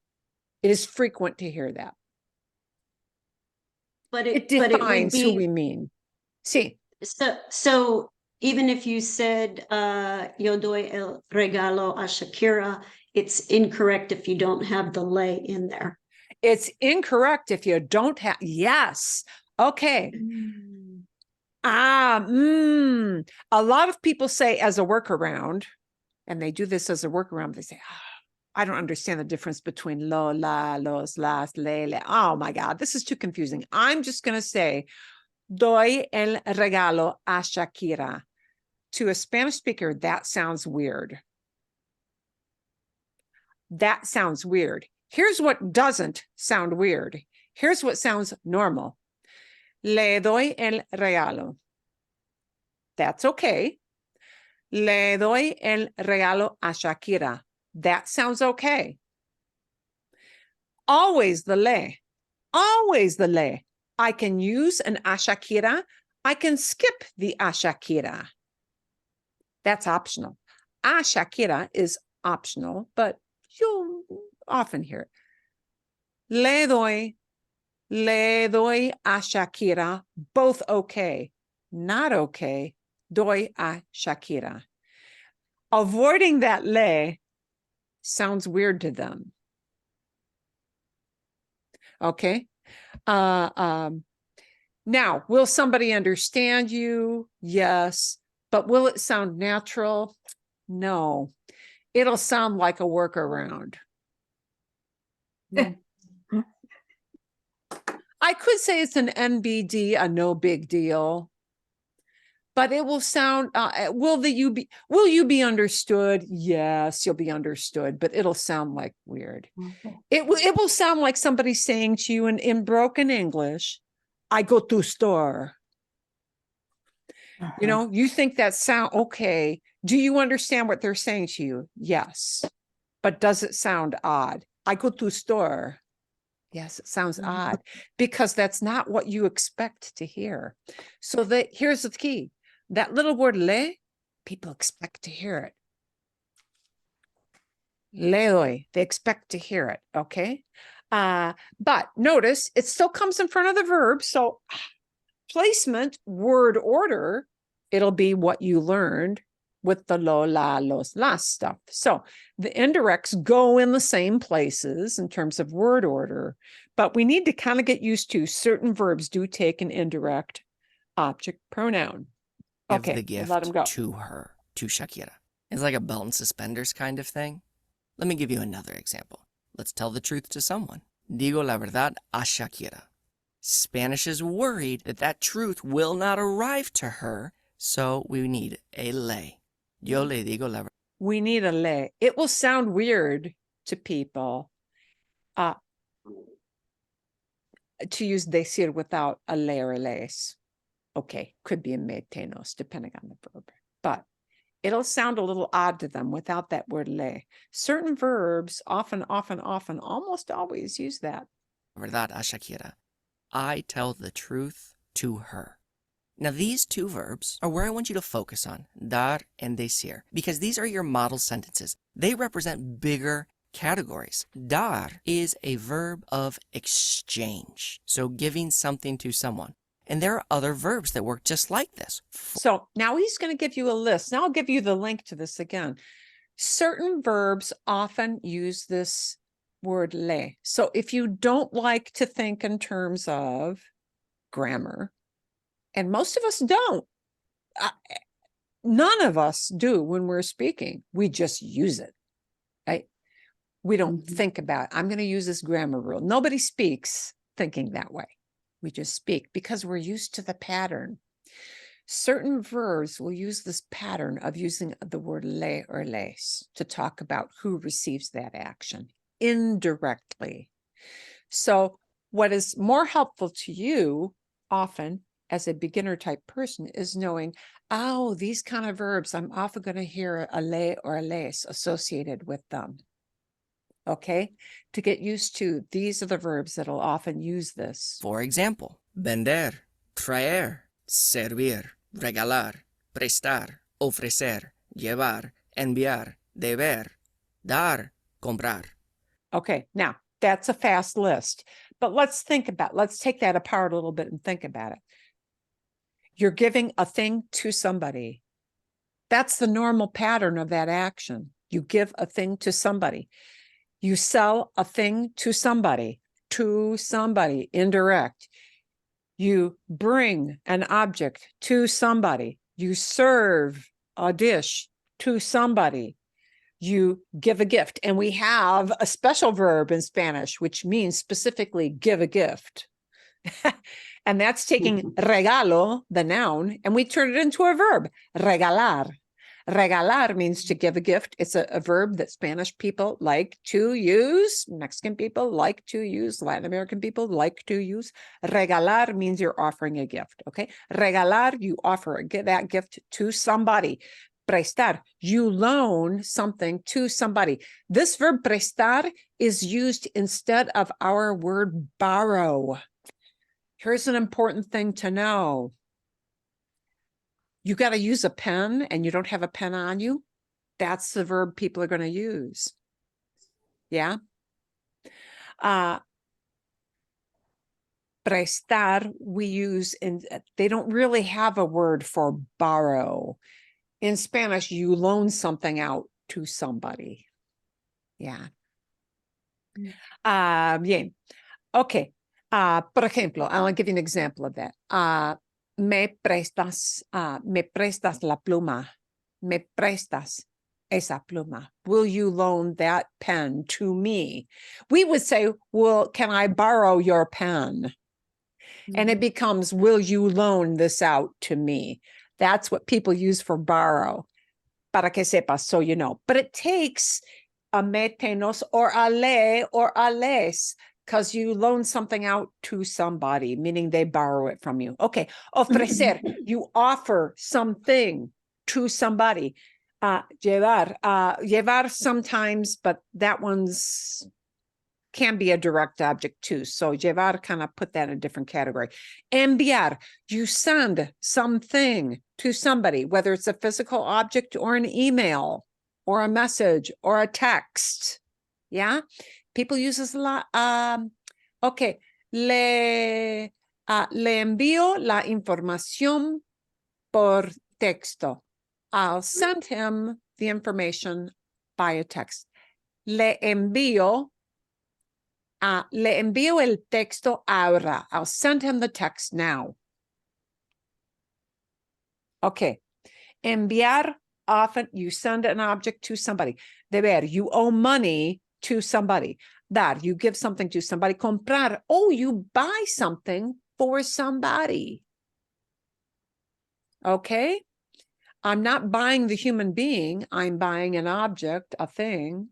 It is frequent to hear that. But It it would defines who be, we mean. See, so even if you said, yo doy el regalo a Shakira, it's incorrect if you don't have the lay in there. it's incorrect if you don't have, yes. Okay. A lot of people say as a workaround, and they do this as a workaround, they say, I don't understand the difference between lo, la, los, las, le. Oh my God, this is too confusing. I'm just going to say, doy el regalo a Shakira. To a Spanish speaker, that sounds weird. That sounds weird. Here's what doesn't sound weird. Here's what sounds normal. Le doy el regalo. That's okay. Le doy el regalo a Shakira. That sounds okay. Always the le. Always the le. I can use an a Shakira. I can skip the a Shakira. That's optional. A Shakira is optional, but you'll often hear it. Le doy a Shakira, both okay. Not okay, doy a Shakira. Avoiding that le sounds weird to them. Okay. Now, will somebody understand you? Yes. But will it sound natural? No. It'll sound like a workaround. I could say it's an NBD, a no big deal. But it will sound, will you be understood? Yes, you'll be understood, but it'll sound like weird. It will sound like somebody saying to you in broken English, I go to store. You know, you think that sound okay. Do you understand what they're saying to you? Yes. But does it sound odd? I go to store. Yes, it sounds odd because that's not what you expect to hear. So here's the key. That little word le, people expect to hear it. Le doy, they expect to hear it, okay? But notice it still comes in front of the verb. So placement, word order, it'll be what you learned with the lo, la, los, las stuff. So the indirects go in the same places in terms of word order, but we need to kind of get used to certain verbs do take an indirect object pronoun. Give Okay, the gift let him go. to her, to Shakira. It's like a belt and suspenders kind of thing. Let me give you another example. Let's tell the truth to someone. Digo la verdad a Shakira. Spanish is worried that that truth will not arrive to her, so we need a le. Yo le digo la verdad. We need a le. It will sound weird to people to use decir without a le or les. Okay, could be a me tenos, depending on the verb. But it'll sound a little odd to them without that word le. Certain verbs often, almost always use that. Verdad a Shakira. I tell the truth to her. Now, these two verbs are where I want you to focus on, dar and decir, because these are your model sentences. They represent bigger categories. Dar is a verb of exchange, so giving something to someone. And there are other verbs that work just like this. So now he's going to give you a list. Now I'll give you the link to this again. Certain verbs often use this word le. So if you don't like to think in terms of grammar, and most of us don't, none of us do when we're speaking, we just use it, right? We don't think about, I'm going to use this grammar rule. Nobody speaks thinking that way. We just speak because we're used to the pattern. Certain verbs will use this pattern of using the word le or les to talk about who receives that action indirectly. So what is more helpful to you often as a beginner type person is knowing, oh, these kind of verbs, I'm often going to hear a le or a les associated with them. Okay, to get used to, these are the verbs that'll often use this. For example, vender, traer, servir, regalar, prestar, ofrecer, llevar, enviar, deber, dar, comprar. Okay, now That's a fast list. But let's take that apart a little bit and think about it. You're giving a thing to somebody. That's the normal pattern of that action. You give a thing to somebody. You sell a thing to somebody, indirect. You bring an object to somebody. You serve a dish to somebody. You give a gift. And we have a special verb in Spanish, which means specifically give a gift. And that's taking regalo, the noun, and we turn it into a verb, regalar. Regalar means to give a gift. It's a verb that Spanish people like to use. Mexican people like to use. Latin American people like to use. Regalar means you're offering a gift, okay? Regalar, you offer that gift to somebody. Prestar, you loan something to somebody. This verb prestar is used instead of our word borrow. Here's an important thing to know. You got to use a pen and you don't have a pen on you. That's the verb people are going to use. Yeah. Prestar, we use they don't really have a word for borrow. In Spanish, you loan something out to somebody. Yeah. Bien. Okay. Por ejemplo, I'll give you an example of that. Me prestas la pluma. Me prestas esa pluma. Will you loan that pen to me? We would say, well, can I borrow your pen? And it becomes, will you loan this out to me? That's what people use for borrow. Para que sepas, so you know. But it takes a metenos or a le or a les, because you loan something out to somebody, meaning they borrow it from you. Okay, ofrecer, you offer something to somebody. Llevar sometimes, but that one's can be a direct object too. So llevar kind of put that in a different category. Enviar, you send something to somebody, whether it's a physical object or an email or a message or a text. Yeah. People use this a lot. Okay. Le envío la información por texto. I'll send him the information by a text. Le envío el texto ahora. I'll send him the text now. Okay. Enviar, often you send an object to somebody. Deber, you owe money to somebody. Dar, you give something to somebody. Comprar, oh, you buy something for somebody. Okay? I'm not buying the human being. I'm buying an object, a thing,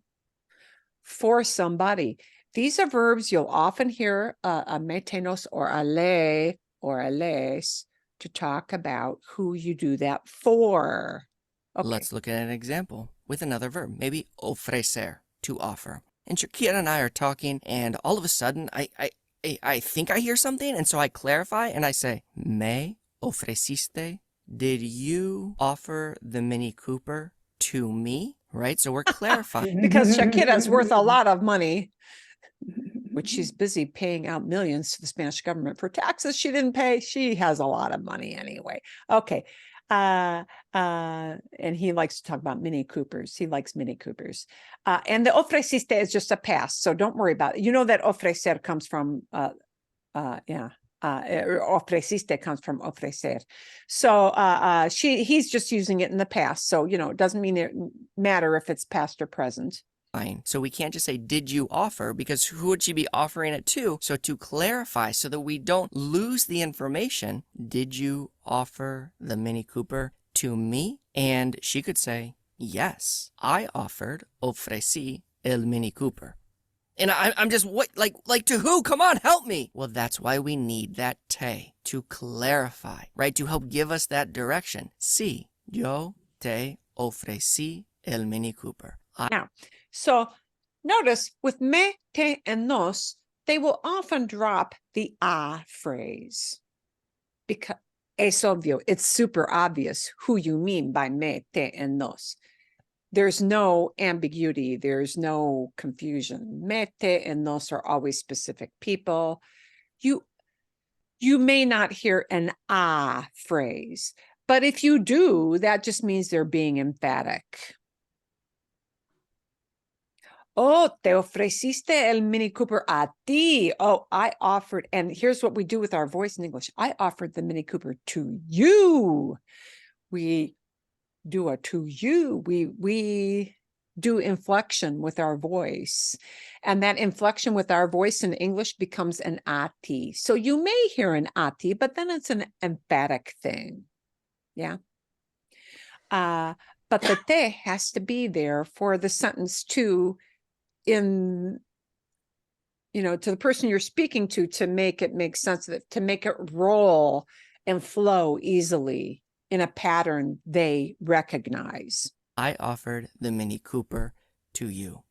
for somebody. These are verbs you'll often hear a metenos or a le or a les to talk about who you do that for. Okay. Let's look at an example with another verb, maybe ofrecer, to offer. And Shakira and I are talking, and all of a sudden, I think I hear something, and so I clarify, and I say, me ofreciste? Did you offer the Mini Cooper to me? Right? So we're clarifying. Because Shakira's worth a lot of money, which she's busy paying out millions to the Spanish government for taxes she didn't pay. She has a lot of money anyway. Okay. And he likes to talk about Mini Coopers. He likes Mini Coopers. And the ofreciste is just a past, so don't worry about it. You know that ofrecer comes from, ofreciste comes from ofrecer. So he's just using it in the past. So, you know, it doesn't mean it matter if it's past or present. So we can't just say, did you offer? Because who would she be offering it to? So to clarify, so that we don't lose the information, did you offer the Mini Cooper to me? And she could say, yes, I offered, ofrecí el Mini Cooper. And I'm just, what, like to who? Come on, help me. Well, that's why we need that te to clarify, right? To help give us that direction. Sí, yo te ofrecí el Mini Cooper. Now, so notice with me, te, and nos, they will often drop the a phrase because es obvio. It's super obvious who you mean by me, te, and nos. there's no ambiguity. There's no confusion. Mete and nos are always specific people. You may not hear an phrase, but if you do, that just means they're being emphatic. Oh, te ofreciste el Mini Cooper a ti. Oh, I offered, and here's what we do with our voice in English. I offered the Mini Cooper to you. We do a to you. We do inflection with our voice. And that inflection with our voice in English becomes an ati. So you may hear an ati, but then it's an emphatic thing. Yeah. But the te has to be there for the sentence to, to the person you're speaking to make it make sense of it, to make it roll and flow easily in a pattern they recognize. I offered the Mini Cooper to you.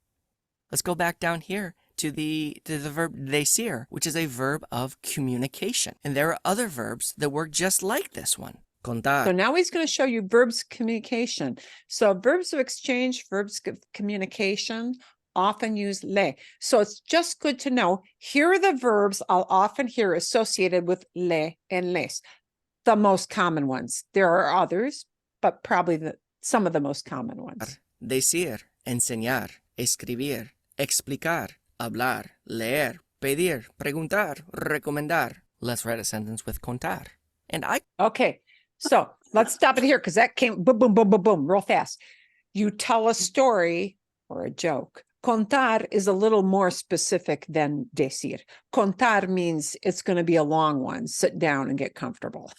Let's go back down here to the verb decir, which is a verb of communication. And there are other verbs that work just like this one. Contar. So now he's going to show you verbs of communication. So verbs of exchange, verbs of communication often use le. So it's just good to know, here are the verbs I'll often hear associated with le and les, the most common ones. There are others, but probably some of the most common ones. Decir, enseñar, escribir, explicar, hablar, leer, pedir, preguntar, recomendar. Let's write a sentence with contar. Okay, so let's stop it here because that came boom, boom, boom, boom, boom, real fast. You tell a story or a joke. Contar is a little more specific than decir. Contar means it's going to be a long one. Sit down and get comfortable.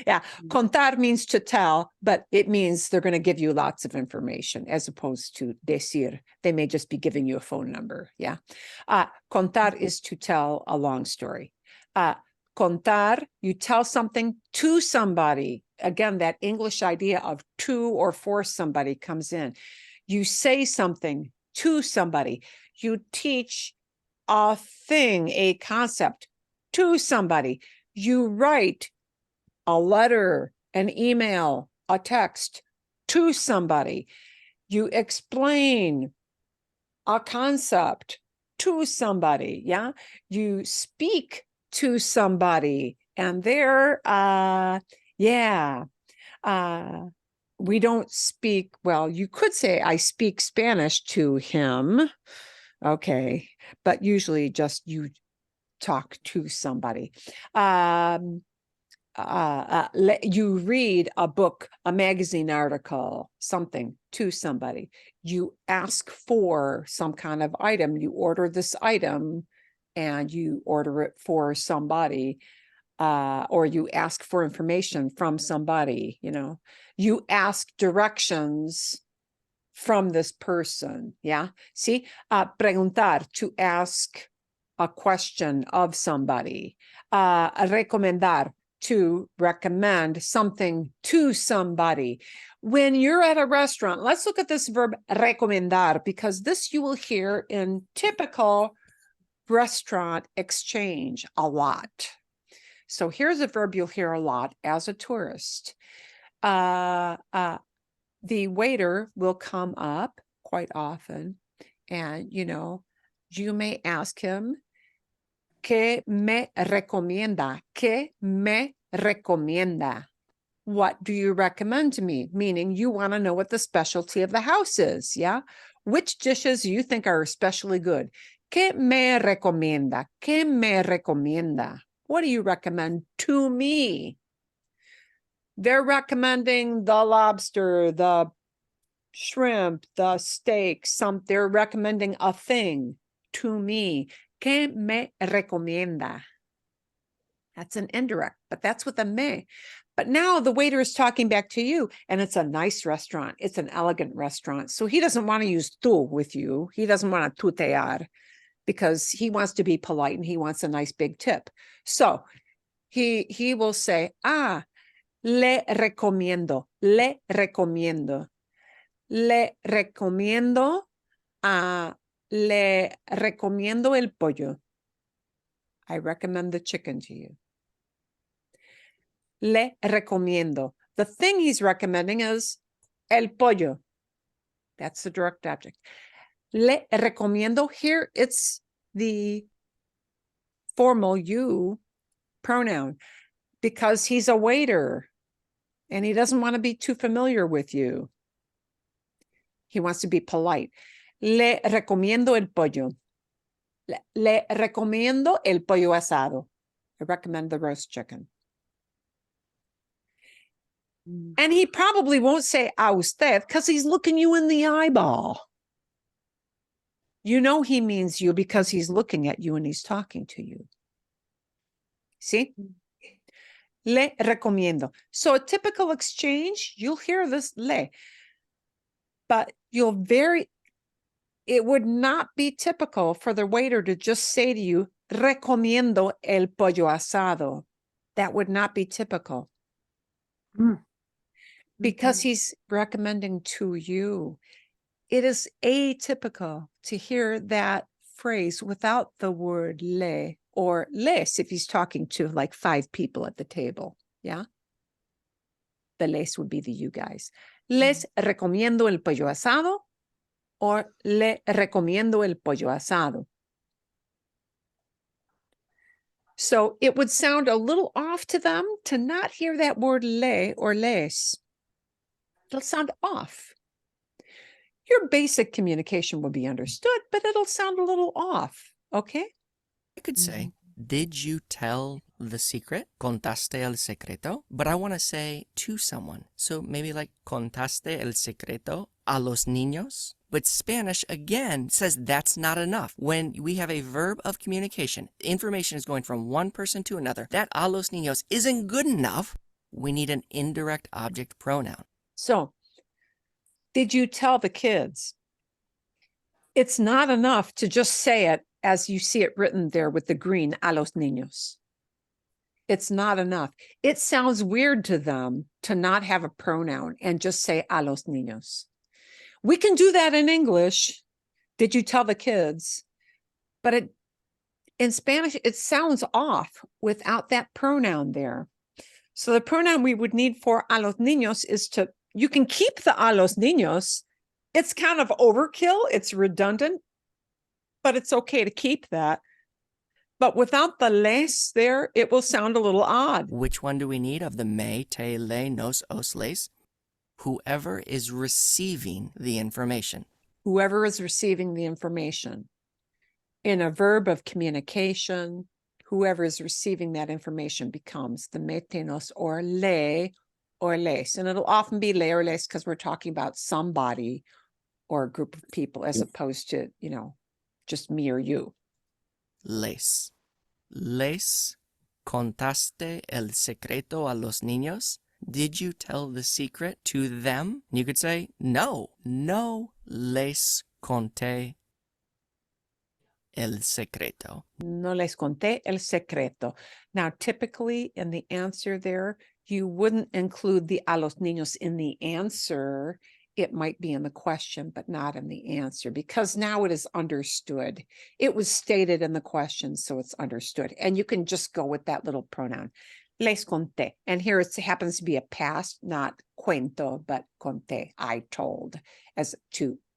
Yeah. Contar means to tell, but it means they're going to give you lots of information as opposed to decir. They may just be giving you a phone number. Yeah. Contar is to tell a long story. Contar, you tell something to somebody. Again, that English idea of to or for somebody comes in. You say something to somebody. You teach a thing, a concept to somebody. You write a letter, an email, a text to somebody. You explain a concept to somebody. Yeah. You speak to somebody. And there, we don't speak, well, you could say I speak Spanish to him. Okay. But usually just you talk to somebody. You read a book, a magazine article, something to somebody. You ask for some kind of item. You order this item and you order it for somebody. Or you ask for information from somebody, you ask directions from this person. Yeah. See, preguntar, to ask a question of somebody. Recomendar, to recommend something to somebody. When you're at a restaurant, let's look at this verb recomendar, because this you will hear in typical restaurant exchange a lot. So here's a verb you'll hear a lot as a tourist. The waiter will come up quite often and, you may ask him, ¿Qué me recomienda? ¿Qué me recomienda? What do you recommend to me? Meaning you want to know what the specialty of the house is, yeah? Which dishes you think are especially good? ¿Qué me recomienda? ¿Qué me recomienda? What do you recommend to me? They're recommending the lobster, the shrimp, the steak, they're recommending a thing to me. ¿Qué me recomienda? That's an indirect, but that's with a me. But now the waiter is talking back to you, and it's a nice restaurant. It's an elegant restaurant. So he doesn't want to use tú with you. He doesn't want to tutear because he wants to be polite and he wants a nice big tip. So he will say, le recomiendo, le recomiendo, le recomiendo, le recomiendo el pollo. I recommend the chicken to you. Le recomiendo. The thing he's recommending is el pollo. That's the direct object. Le recomiendo, here it's the formal you pronoun because he's a waiter and he doesn't want to be too familiar with you. He wants to be polite. Le recomiendo el pollo. Le recomiendo el pollo asado. I recommend the roast chicken. And he probably won't say a usted because he's looking you in the eyeball. You know he means you because he's looking at you and he's talking to you. See? Le recomiendo. So a typical exchange, you'll hear this le, but it would not be typical for the waiter to just say to you, recomiendo el pollo asado. That would not be typical. Because he's recommending to you. It is atypical to hear that phrase without the word le or les if he's talking to like 5 people at the table. Yeah. The les would be the you guys. Les recomiendo el pollo asado or le recomiendo el pollo asado. So it would sound a little off to them to not hear that word le or les. It'll sound off. Your basic communication will be understood, but it'll sound a little off. Okay? I could say, did you tell the secret? ¿Contaste el secreto? But I want to say to someone. So maybe like, ¿contaste el secreto a los niños? But Spanish, again, says that's not enough. When we have a verb of communication, information is going from one person to another. That a los niños isn't good enough. We need an indirect object pronoun. So, did you tell the kids? It's not enough to just say it as you see it written there with the green, a los niños. It's not enough. It sounds weird to them to not have a pronoun and just say a los niños. We can do that in English. Did you tell the kids? But in Spanish, it sounds off without that pronoun there. So the pronoun we would need for a los niños is you can keep the a los niños. It's kind of overkill. It's redundant, but it's okay to keep that. But without the les there, it will sound a little odd. Which one do we need of the me, te, le, nos, os, les? Whoever is receiving the information. Whoever is receiving the information. In a verb of communication, whoever is receiving that information becomes the me, te, nos, or le, or les. And it'll often be le or les because we're talking about somebody or a group of people as opposed to, just me or you. Les. Les contaste el secreto a los niños? Did you tell the secret to them? You could say, no, no les conté el secreto. No les conté el secreto. Now, typically in the answer there, you wouldn't include the a los niños in the answer. It might be in the question, but not in the answer, because now it is understood. It was stated in the question, so it's understood. And you can just go with that little pronoun. Les conté. And here it happens to be a past, not cuento, but conté, I told,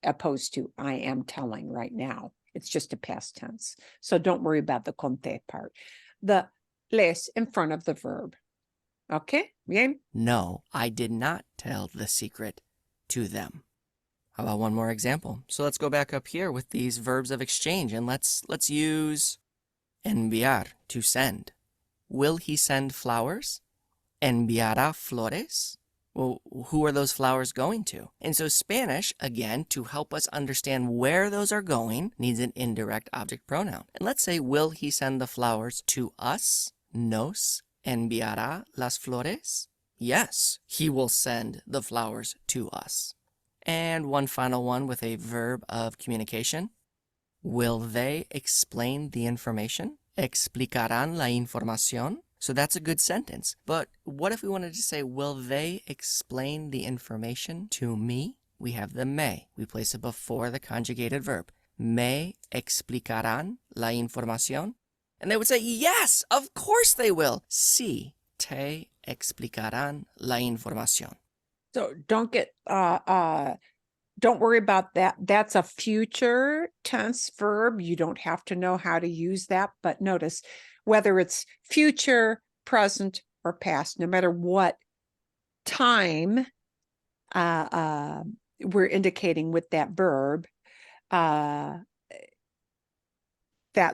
opposed to I am telling right now. It's just a past tense. So don't worry about the conté part. The les in front of the verb. Okay? Bien? No, I did not tell the secret to them. How about one more example? So let's go back up here with these verbs of exchange and let's use enviar, to send. Will he send flowers? Enviará flores? Well, who are those flowers going to? And so Spanish, again, to help us understand where those are going, needs an indirect object pronoun. And let's say, will he send the flowers to us? Nos enviará las flores? Yes, he will send the flowers to us. And one final one with a verb of communication. Will they explain the information? Explicarán la información? So that's a good sentence. But what if we wanted to say, will they explain the information to me? We have the me. We place it before the conjugated verb. Me explicarán la información? And they would say, yes, of course they will. Sí, te explicarán la información. So don't get don't worry about that. That's a future tense verb. You don't have to know how to use that, but notice whether it's future, present, or past, no matter what time we're indicating with that verb, that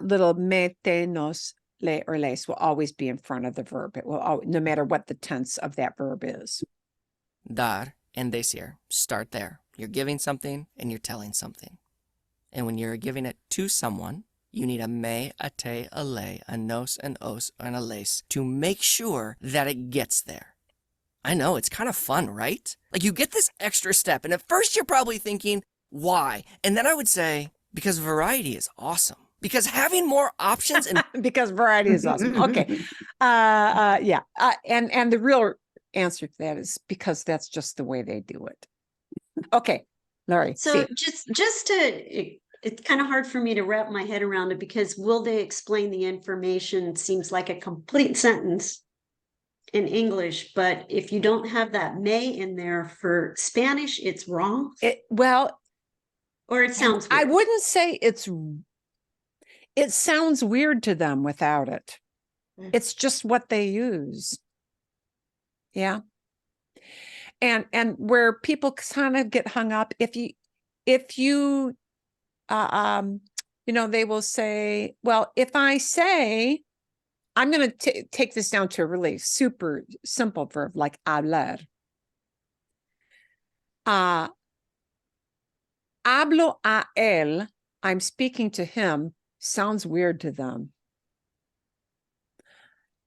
little me, te, nos, le, or les will always be in front of the verb. It will no matter what the tense of that verb is. Dar and decir. Start there. You're giving something and you're telling something. And when you're giving it to someone, you need a me, a te, a le, a nos, an os, and a les to make sure that it gets there. I know, it's kind of fun, right? Like you get this extra step, and at first you're probably thinking, why? And then I would say, because variety is awesome. Because having more options and Because variety is awesome. Okay. Yeah. And the real answer to that is because that's just the way they do it. Okay, Laurie. So see. just to, it's kind of hard for me to wrap my head around it because will they explain the information seems like a complete sentence in English, but if you don't have that may in there for Spanish, it's wrong. Well, or it sounds weird. I wouldn't say it sounds weird to them without it. It's just what they use. Yeah. And where people kind of get hung up, if you they will say, well, if I say, I'm going to take this down to a really super simple verb like hablar. Hablo a él, I'm speaking to him, sounds weird to them.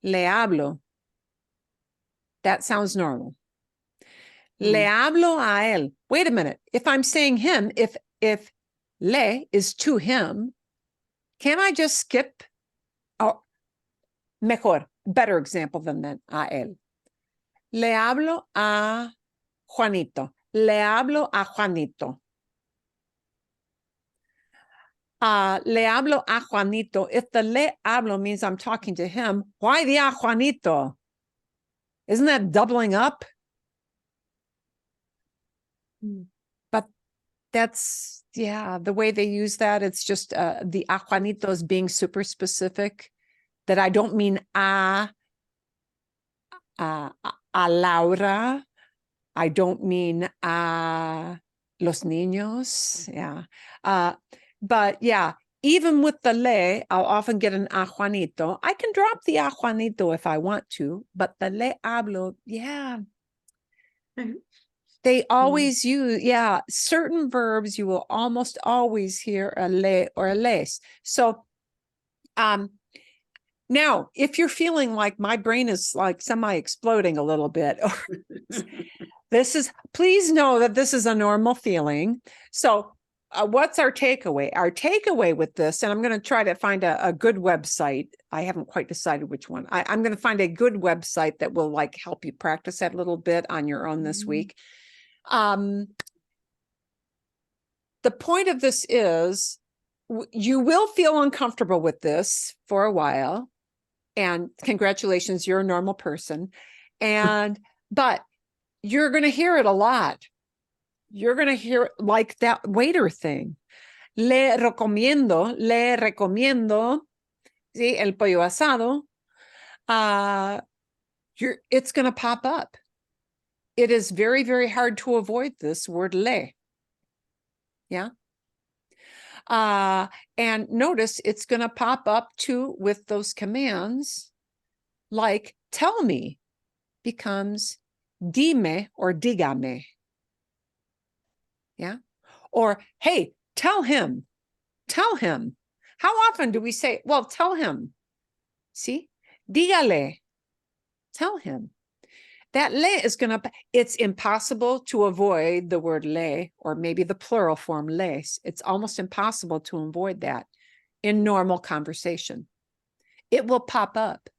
Le hablo, that sounds normal. Le hablo a él. Wait a minute. If I'm saying him, if le is to him, can I just skip? Oh, mejor, better example than that, a él. Le hablo a Juanito. Le hablo a Juanito. Le hablo a Juanito. If the le hablo means I'm talking to him, why the a Juanito? Isn't that doubling up? But that's, yeah, the way they use that, it's just the a Juanito is being super specific, that I don't mean a Laura. I don't mean a los niños. Yeah. But yeah, even with the le, I'll often get an a Juanito. I can drop the a Juanito if I want to, but the le hablo, yeah. They always use, yeah, certain verbs you will almost always hear a le or a les. So now, if you're feeling like my brain is like semi-exploding a little bit, please know that this is a normal feeling. So what's our takeaway? Our takeaway with this, and I'm going to try to find a good website. I haven't quite decided which one. I'm going to find a good website that will like help you practice that a little bit on your own this week. The point of this is you will feel uncomfortable with this for a while. And congratulations, you're a normal person. But you're going to hear it a lot. You're going to hear it like that waiter thing. Le recomiendo, ¿sí? El pollo asado. It's going to pop up. It is very, very hard to avoid this word le. Yeah. And notice it's going to pop up too with those commands like tell me becomes dime or dígame. Yeah. Or, hey, tell him. Tell him. How often do we say, well, tell him? See? Dígale. Tell him. That le is going to, it's impossible to avoid the word le, or maybe the plural form les. It's almost impossible to avoid that in normal conversation. It will pop up.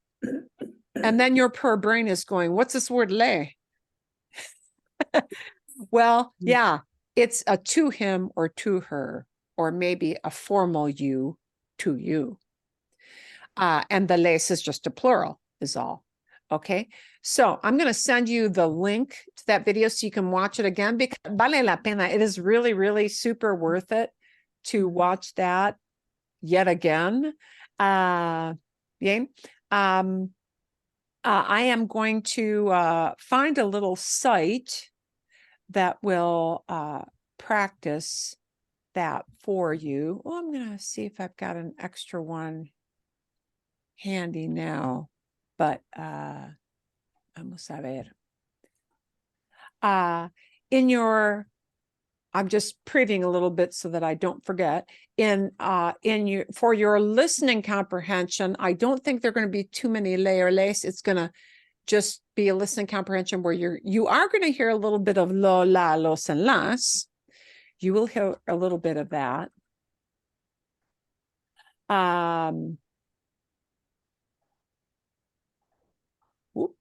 And then your poor brain is going, what's this word le? Well, yeah, it's a to him or to her, or maybe a formal you to you. And the les is just a plural is all. Okay. So I'm going to send you the link to that video so you can watch it again, because vale la pena. It is really, really super worth it to watch that yet again. Bien. I am going to find a little site that will practice that for you. Well, I'm going to see if I've got an extra one handy now, but vamos a ver. In your, I'm just previewing a little bit so that I don't forget. In your, for your listening comprehension, I don't think there are going to be too many leerles. It's going to just be a listening comprehension where you are going to hear a little bit of lo, la, los, and las. You will hear a little bit of that. Whoop.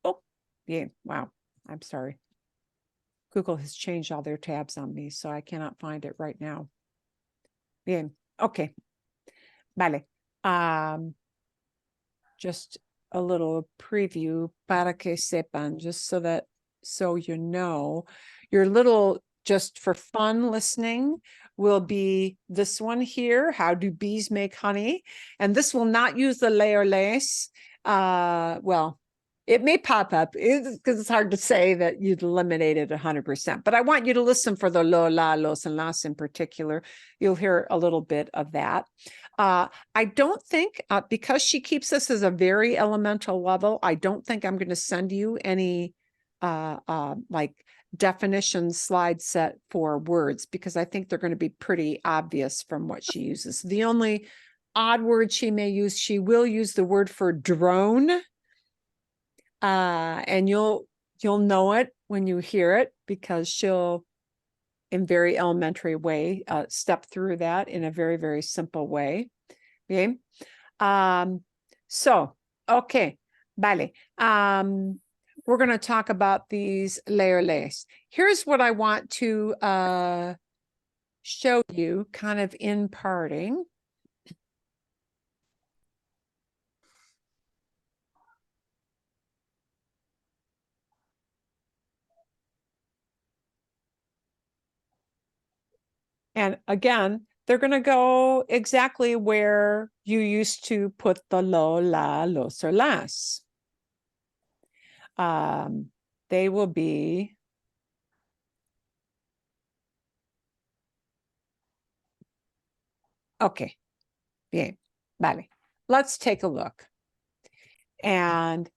Oh, yeah. Wow. I'm sorry. Google has changed all their tabs on me, so I cannot find it right now. Bien. Okay. Vale. Just a little preview para que sepan, just so you know. Your little, just for fun listening, will be this one here. How do bees make honey? And this will not use the leerles. Well, it may pop up because it's hard to say that you'd eliminated 100%, but I want you to listen for the lo, la, los, and las in particular. You'll hear a little bit of that. I don't think, because she keeps this as a very elemental level, I don't think I'm going to send you any like definition slide set for words, because I think they're going to be pretty obvious from what she uses. The only odd word she may use, she will use the word for drone. And you'll know it when you hear it, because she'll, in very elementary way, step through that in a very, very simple way. Okay. So, okay. Vale. We're going to talk about these leerles. Here's what I want to show you kind of in parting. And again, they're going to go exactly where you used to put the lo, la, los, or las. They will be okay. Bien. Vale. Let's take a look. And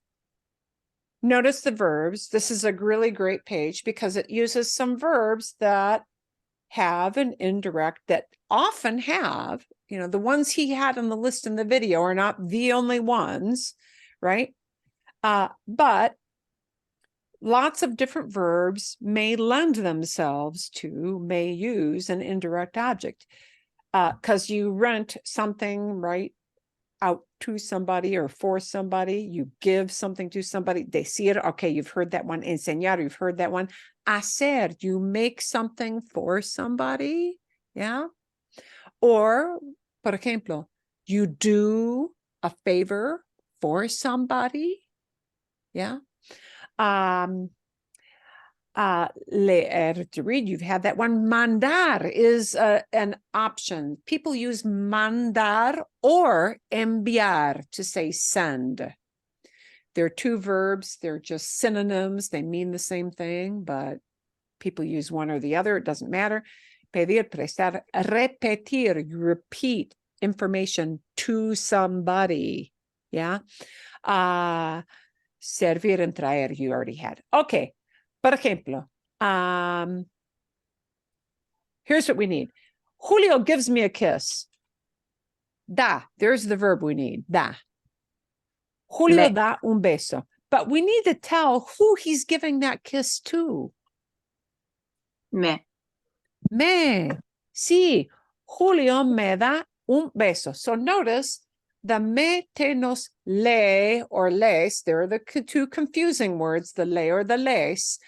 notice the verbs. This is a really great page because it uses some verbs that have an indirect, that often have, you know, the ones he had on the list in the video are not the only ones, right? But lots of different verbs may lend themselves to, may use an indirect object, because you rent something, right, out to somebody or for somebody. You give something to somebody. Decir, okay, you've heard that one. Enseñar, you've heard that one. Hacer, you make something for somebody. Yeah. Or, por ejemplo, you do a favor for somebody. Yeah. Leer, to read, you've had that one. Mandar is an option. People use mandar or enviar to say send. They're two verbs. They're just synonyms. They mean the same thing, but people use one or the other. It doesn't matter. Pedir, prestar, repetir, you repeat information to somebody. Yeah. Servir and traer, you already had. Okay. Por ejemplo, here's what we need. Julio gives me a kiss. Da, there's the verb we need. Da. Julio da un beso. But we need to tell who he's giving that kiss to. Me. Me. Sí. Julio me da un beso. So notice The mete nos lee or les, they're the two confusing words, the le or the les.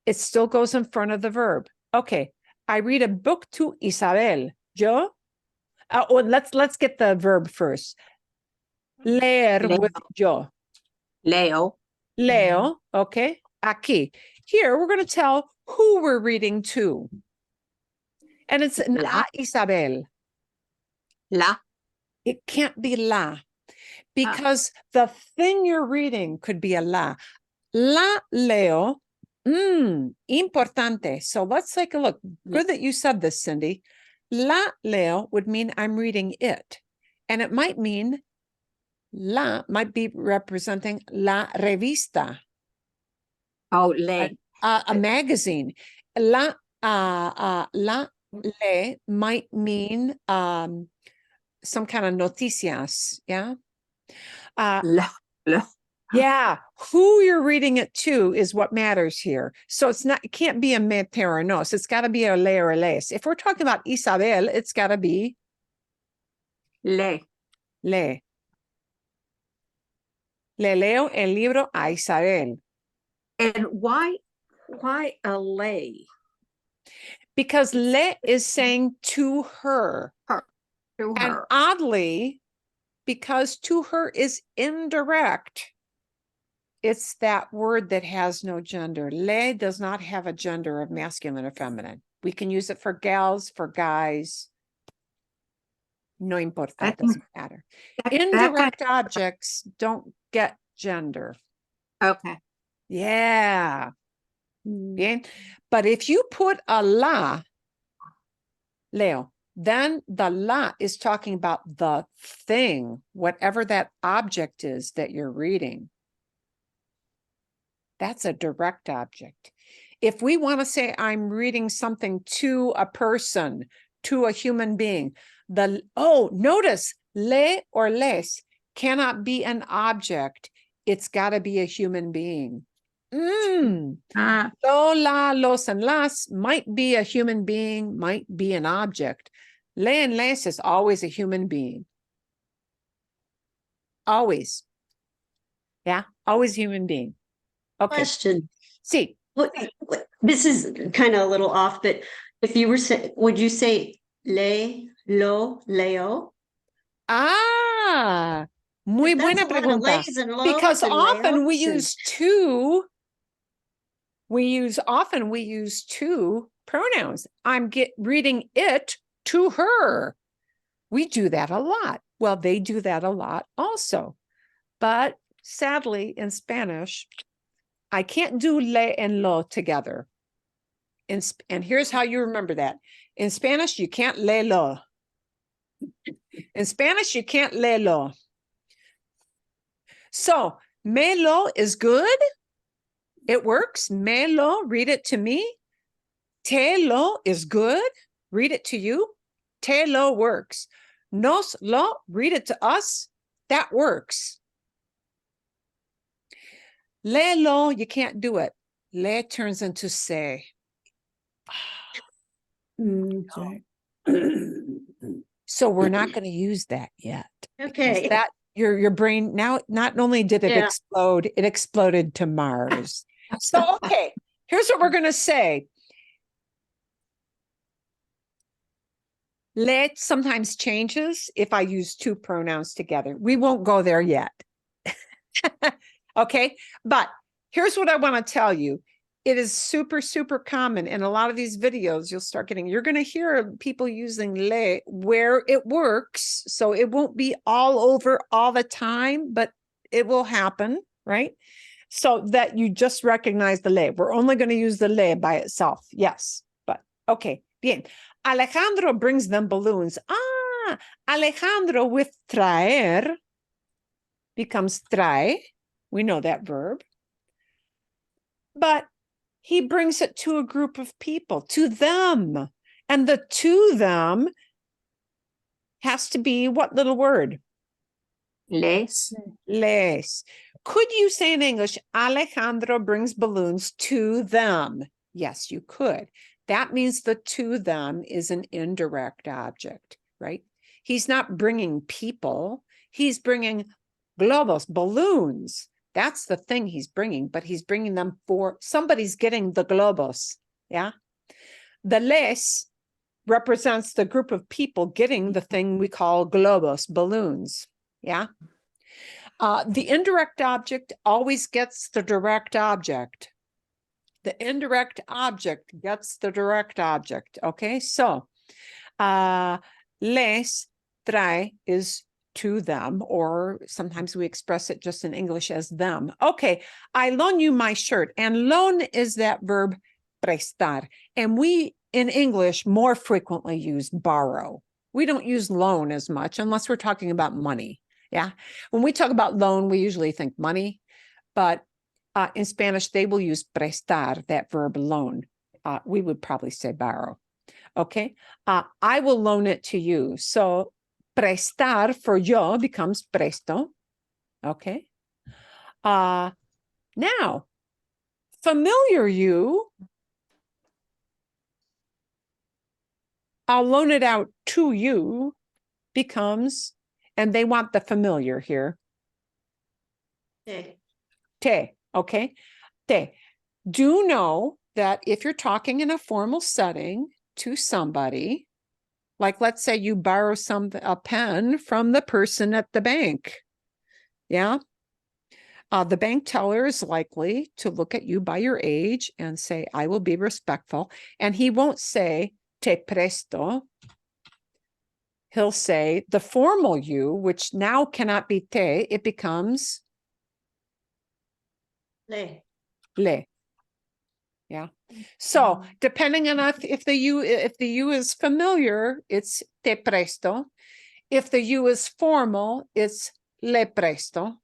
It still goes in front of the verb. Okay, I read a book to Isabel. Yo? Let's get the verb first. Leer Leo. with yo. Leo. Leo, okay. Aquí. Here, we're going to tell who we're reading to. And it's an La. a Isabel. La. It can't be la. Because the thing you're reading could be a la. La leo. Importante. So let's take a look. Good that you said this, Cindy. La leo would mean I'm reading it. And it might mean la might be representing la revista. Oh, le. A magazine. La le might mean some kind of noticias. Yeah. La. Yeah, who you're reading it to is what matters here. So it can't be a me or nos. It's got to be a le or a les. If we're talking about Isabel, it's got to be Le. le. Le leo el libro a Isabel. And why a lay? Because le is saying to her. To And her. oddly, because to her is indirect, it's that word that has no gender. Le does not have a gender of masculine or feminine. We can use it for gals, for guys. No importa, it doesn't matter. Indirect objects don't get gender. Okay. Yeah. Bien. But if you put a la, Leo, then the la is talking about the thing, whatever that object is that you're reading. That's a direct object. If we want to say I'm reading something to a person, to a human being, notice le or les cannot be an object. It's got to be a human being. Lo, la, los, and las might be a human being, might be an object. Le and les is always a human being. Always. Yeah, always human being. Okay. Question. See. This is kind of a little off, but if you were would you say le, lo, leo? Muy buena pregunta. Because often we use two. Often we use two pronouns. I'm reading it to her. We do that a lot. Well, they do that a lot also. But sadly, in Spanish, I can't do le and lo together. And here's how you remember that. In Spanish, you can't le lo. In Spanish, you can't le lo. So, me lo is good. It works. Me lo, read it to me. Te lo is good. Read it to you. Te lo works. Nos lo, read it to us. That works. Le lo, you can't do it. Le turns into se. Okay. So we're not going to use that yet. Okay. That your brain now, not only did it explode, it exploded to Mars. So, okay, here's what we're going to say. Le sometimes changes if I use two pronouns together. We won't go there yet. Okay, but here's what I want to tell you. It is super, super common in a lot of these videos. You're going to hear people using le where it works. So it won't be all over all the time, but it will happen, right? So that you just recognize the le. We're only going to use the le by itself. Yes, but okay, bien. Alejandro brings them balloons. Alejandro with traer becomes trae. We know that verb. But he brings it to a group of people, to them. And the to them has to be what little word? Les. Les. Could you say in English, Alejandro brings balloons to them? Yes, you could. That means the to them is an indirect object, right? He's not bringing people. He's bringing globos, balloons. That's the thing he's bringing, but he's bringing them for somebody's getting the globos. Yeah. The les represents the group of people getting the thing we call globos, balloons. Yeah. The indirect object always gets the direct object. The indirect object gets the direct object. Okay. So, les trae is to them, or sometimes we express it just in English as them. Okay. I loan you my shirt, and loan is that verb prestar. And we in English more frequently use borrow. We don't use loan as much unless we're talking about money. Yeah. When we talk about loan, we usually think money, but in Spanish, they will use prestar, that verb loan. We would probably say borrow. Okay. I will loan it to you. So prestar for yo becomes presto. Okay. Now, familiar you, I'll loan it out to you becomes, and they want the familiar here. Okay. Te, okay? Te. Do know that if you're talking in a formal setting to somebody, like let's say you borrow a pen from the person at the bank. Yeah. The bank teller is likely to look at you by your age and say, I will be respectful. And he won't say, te presto. He'll say the formal you, which now cannot be te, it becomes Le. le. Yeah. So depending on if the you is familiar, it's te presto. If the you is formal, it's le presto.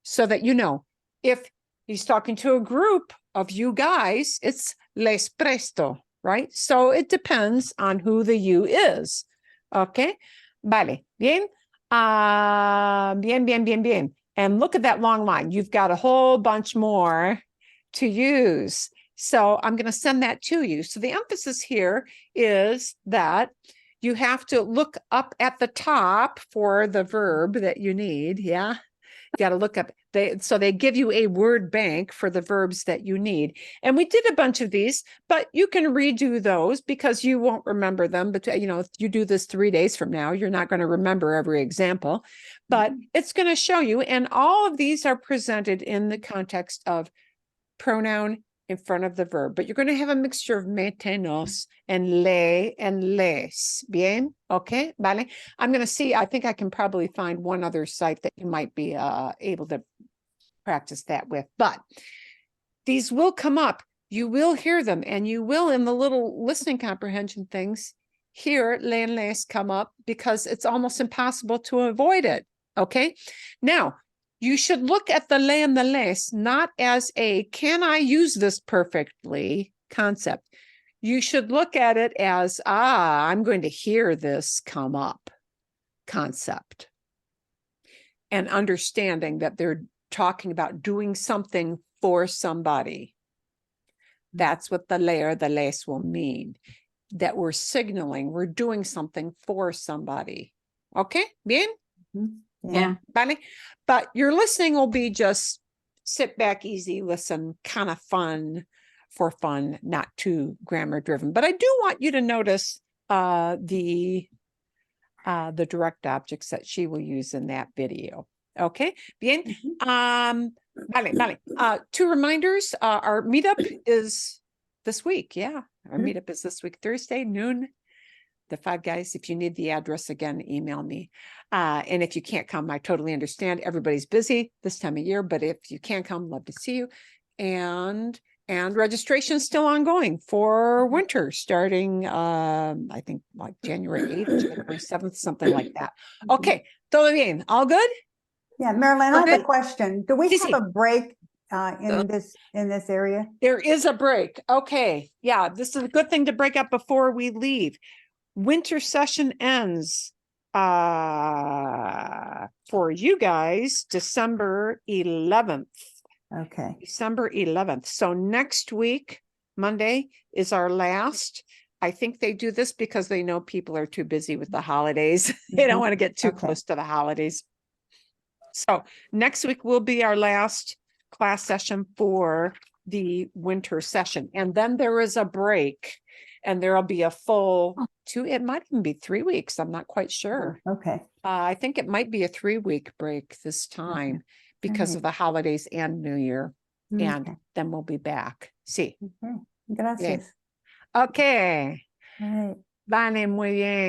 So that you know, if he's talking to a group of you guys, it's les presto, right? So it depends on who the you is. Okay. Vale. Bien. Bien. And look at that long line. You've got a whole bunch more to use. So I'm going to send that to you. So the emphasis here is that you have to look up at the top for the verb that you need. Yeah. You got to look up. So they give you a word bank for the verbs that you need. And we did a bunch of these, but you can redo those because you won't remember them. But, you know, if you do this 3 days from now, you're not going to remember every example, but it's going to show you. And all of these are presented in the context of pronoun in front of the verb, but you're going to have a mixture of metenos and le and les. Bien? Okay. Vale. I'm going to see, I think I can probably find one other site that you might be able to practice that with, but these will come up. You will hear them, and you will, in the little listening comprehension things, hear le and les come up because it's almost impossible to avoid it. Okay. Now, you should look at the le and the les not as a can I use this perfectly concept. You should look at it as, I'm going to hear this come up concept. And understanding that they're talking about doing something for somebody. That's what the le or the les will mean. That we're signaling, we're doing something for somebody. Okay, bien? Yeah. Vale? But your listening will be just sit back, easy, listen, kind of fun, for fun, not too grammar driven. But I do want you to notice the direct objects that she will use in that video. Okay, bien. Vale. 2 reminders. Our meetup is this week. Yeah, our meetup is this week, Thursday, noon. The 5 guys, if you need the address again, email me. And if you can't come, I totally understand. Everybody's busy this time of year, but if you can come, love to see you. And registration is still ongoing for winter, starting, I think like January 8th, January 7th, something like that. Okay, todo bien, all good? Yeah, Marilyn, I have Okay. a question. Do we Sí, have sí. a break in this area? There is a break. Okay, yeah, this is a good thing to break up before we leave. Winter session ends for you guys December 11th. Okay. December 11th. So next week, Monday, is our last I think they do this because they know people are too busy with the holidays. They don't Mhm. want to get too Okay. close to the holidays. So next week will be our last class session for the winter session. And then there is a break and there'll be a full it might even be 3 weeks. I'm not quite sure. Okay. I think it might be a 3-week break this time because Alright. of the holidays and New Year. And Okay. then we'll be back. Sí. Okay. Gracias. Okay. All right. Vale, muy bien.